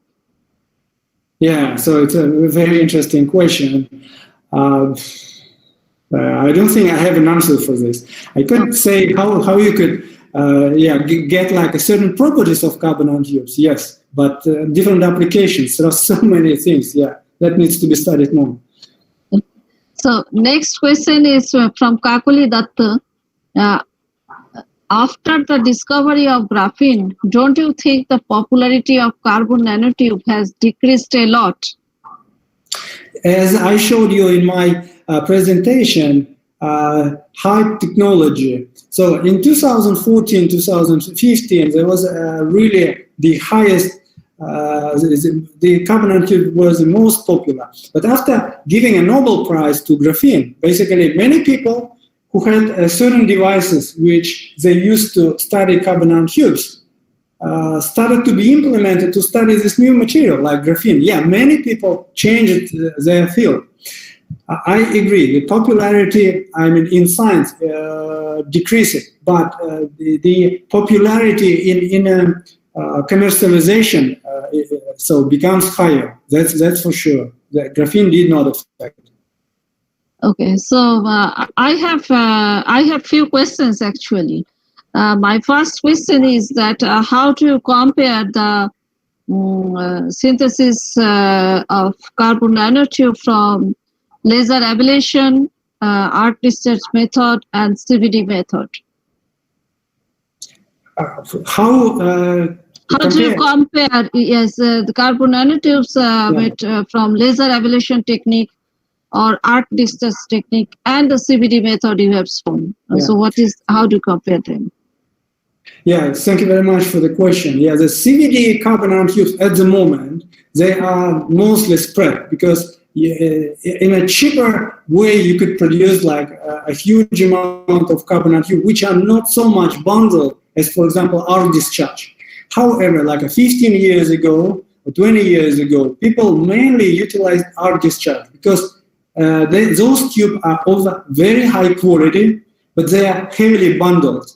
Yeah, so it's a very interesting question. I don't think I have an answer for this. I couldn't say how you could get like a certain properties of carbon nanotubes, yes, but different applications. There are so many things, that needs to be studied more. So next question is from Kakuli Datta. After the discovery of graphene, don't you think the popularity of carbon nanotube has decreased a lot? As I showed you in my presentation, high technology. So in 2014, 2015, there was really the highest, the carbon nanotube was the most popular. But after giving a Nobel Prize to graphene, basically many people who had certain devices which they used to study carbon nanotubes started to be implemented to study this new material like graphene. Yeah, many people changed their field. I agree. The popularity, in science, decreases, but the popularity in commercialization so becomes higher. That's for sure. The graphene did not affect. Okay, so I have few questions actually. My first question is that how to compare the synthesis of carbon nanotube from laser ablation, arc discharge method, and CVD method? How do you compare the carbon nanotubes from laser ablation technique or arc discharge technique and the CVD method you have shown? So how do you compare them? Yeah, thank you very much for the question. Yeah, the CVD carbon nanotubes at the moment, they are mostly spread because in a cheaper way you could produce like a huge amount of carbon nanotubes which are not so much bundled as, for example, arc discharge. However, like 15 years ago or 20 years ago, people mainly utilized arc discharge because those tubes are of very high quality, but they are heavily bundled.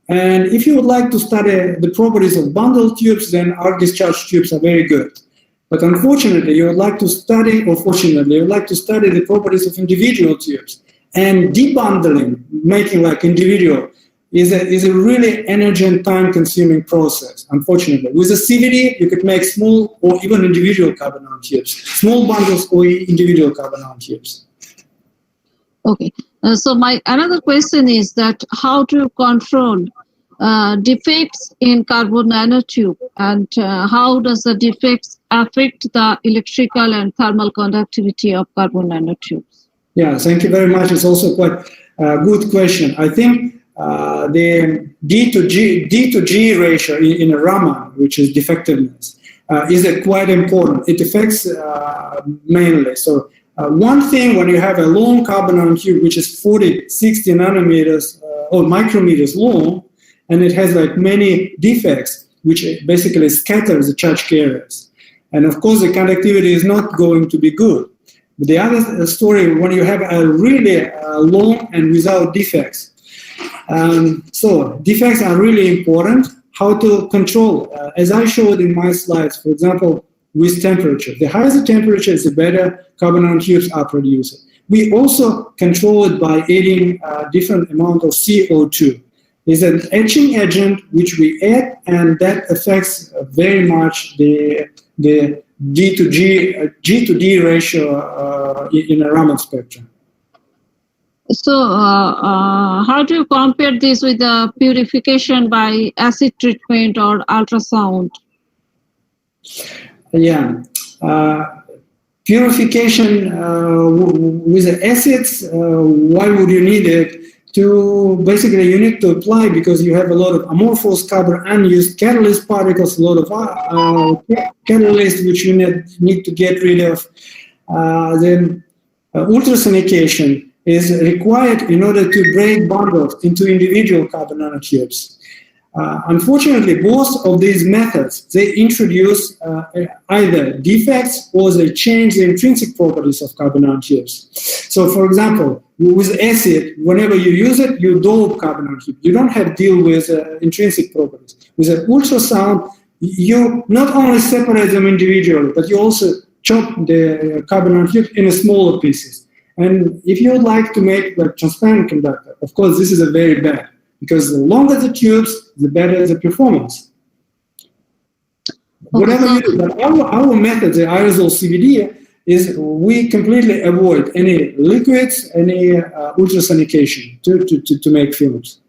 And if you would like to study the properties of bundled tubes, then arc discharge tubes are very good. But unfortunately, you would like to study, or fortunately, you would like to study the properties of individual tubes. And debundling, making like individual, is a really energy and time consuming process, unfortunately. With a CVD, you could make small or even individual carbon nanotubes, small bundles or individual carbon nanotubes. Okay, so my another question is that how to control defects in carbon nanotube, and how does the defects affect the electrical and thermal conductivity of carbon nanotubes? Yeah, thank you very much. It's also quite a good question. I think the D to G ratio in a Raman, which is defectiveness, is quite important. It affects mainly. So one thing, when you have a long carbon nanotube, which is 40, 60 nanometers or micrometers long, and it has like many defects, which basically scatters the charge carriers. And of course, the conductivity is not going to be good. But the other story, when you have a really long and without defects. So defects are really important. How to control, as I showed in my slides, for example, with temperature. The higher the temperature, the better carbon nanotubes are produced. We also control it by adding different amount of CO2. It's an etching agent which we add, and that affects very much the G to D ratio in a Raman spectrum. So how do you compare this with the purification by acid treatment or ultrasound? Yeah, purification with the acids, why would you need it? Basically, you need to apply because you have a lot of amorphous carbon unused catalyst particles, a lot of catalysts which you need to get rid of. Then ultrasonication is required in order to break bundles into individual carbon nanotubes. Unfortunately, both of these methods, they introduce either defects or they change the intrinsic properties of carbon nanotubes. So, for example, with acid, whenever you use it, you dope carbon nanotube. You don't have to deal with intrinsic properties. With an ultrasound, you not only separate them individually, but you also chop the carbon nanotube in smaller pieces. And if you would like to make a transparent conductor, of course, this is a very bad, because the longer the tubes, the better the performance. Whatever you do, but our method, the aerosol CVD, is we completely avoid any liquids, any ultrasonication to make films.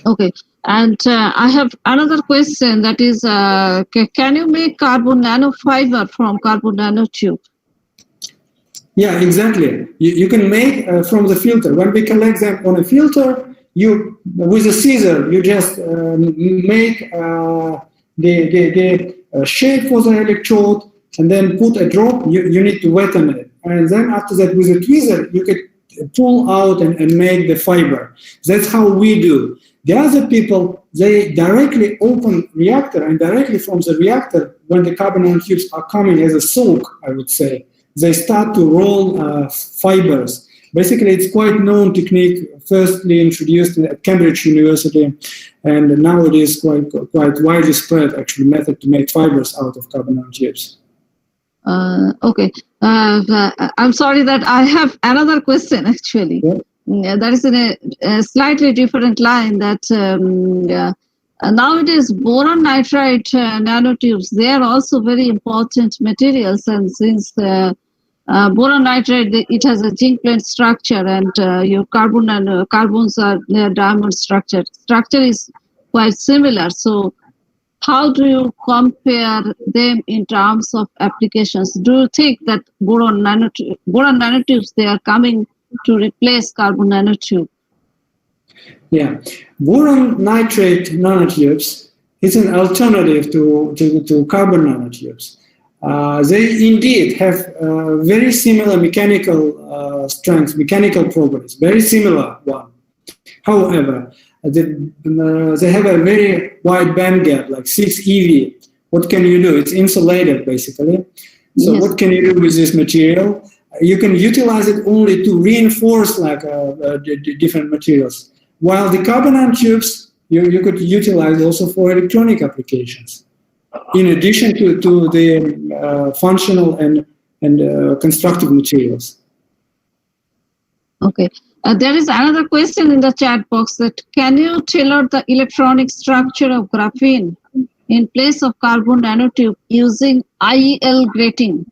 Okay, and I have another question, that is, can you make carbon nanofiber from carbon nanotube? Yeah, exactly. You can make from the filter. When we collect them on a filter, you with a scissor, you just make the shape for the electrode, and then put a drop. You need to wetten it, and then after that, with a tweezer, you could pull out and make the fiber. That's how we do. The other people, they directly open reactor, and directly from the reactor, when the carbon nanotubes are coming as a soak, I would say, they start to roll fibers. Basically, it's quite known technique, firstly introduced at Cambridge University, and now it is quite widely spread, actually, method to make fibers out of carbon nanotubes. Okay. I'm sorry that I have another question, actually. Yeah. That is in a slightly different line, that nowadays boron nitride nanotubes, they are also very important materials, and since boron nitride, it has a zinc blende structure, and your carbons are their diamond structure. Structure is quite similar. So how do you compare them in terms of applications? Do you think that boron nanotubes, they are coming to replace carbon nanotube? Yeah, boron nitrate nanotubes is an alternative to carbon nanotubes. They indeed have very similar mechanical strengths, mechanical properties, very similar one. However, they have a very wide band gap, like 6 eV. What can you do? It's insulated, basically. So Yes. what can you do with this material? You can utilize it only to reinforce different materials. While the carbon nanotubes, you could utilize also for electronic applications, in addition to the functional and constructive materials. Okay. There is another question in the chat box, that can you tailor the electronic structure of graphene in place of carbon nanotube using IEL grating?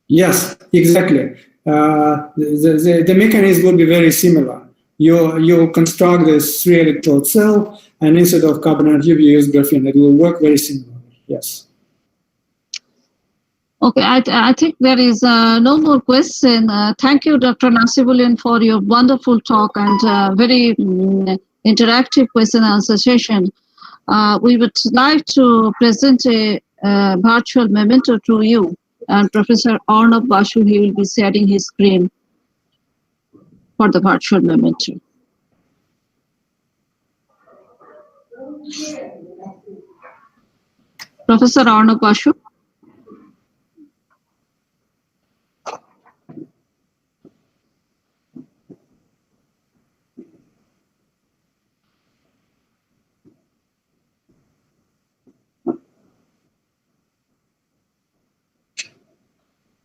Yes, exactly. The mechanism would be very similar. You construct this 3-electrode cell, and instead of carbon nanotube, you use graphene. It will work very similar. Yes. Okay, I think there is no more question. Thank you, Dr. Nasibuddin, for your wonderful talk and very interactive question and answer session. We would like to present a virtual memento to you, and Professor Arnab Basu, he will be sharing his screen for the virtual memento. Professor Arnab Basu.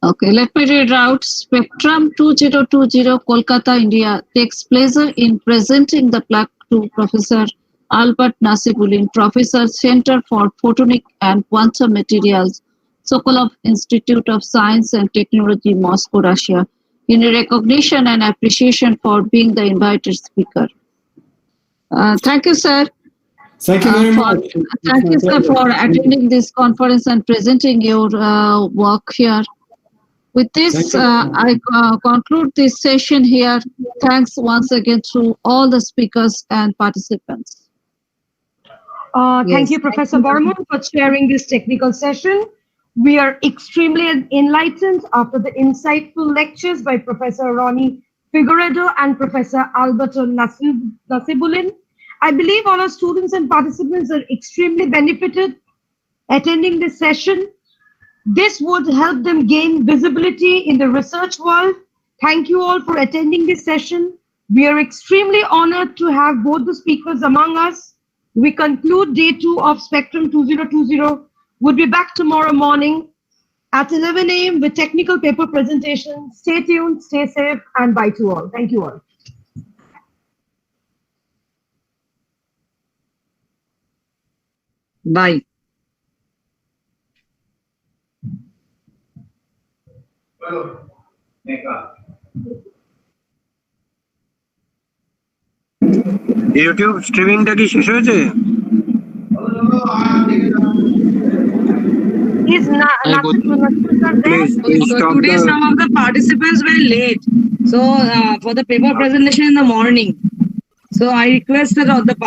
Okay, let me read out. Spectrum 2020 Kolkata, India takes pleasure in presenting the plaque to Professor Albert Nasibuddin, Professor, Center for Photonic and Quantum Materials, Sokolov Institute of Science and Technology, Moscow, Russia, in recognition and appreciation for being the invited speaker. Thank you, sir. Thank you very much. Thank you, sir, for attending this conference and presenting your work here. With this, I conclude this session here. Thanks once again to all the speakers and participants. Thank you, Professor Burman, for sharing this technical session. We are extremely enlightened after the insightful lectures by Professor Ronnie Figueredo and Professor Alberto Nasibuddin. I believe all our students and participants are extremely benefited attending this session. This would help them gain visibility in the research world. Thank you all for attending this session. We are extremely honored to have both the speakers among us. We conclude day 2 of Spectrum 2020. We'll be back tomorrow morning at 11 a.m. with technical paper presentation. Stay tuned, stay safe, and bye to all. Thank you all. Bye. YouTube স্ট্রিমিংটা কি শেষ হয়েছে? Today some of the participants were late, so for the paper presentation in the morning, so I requested all the participants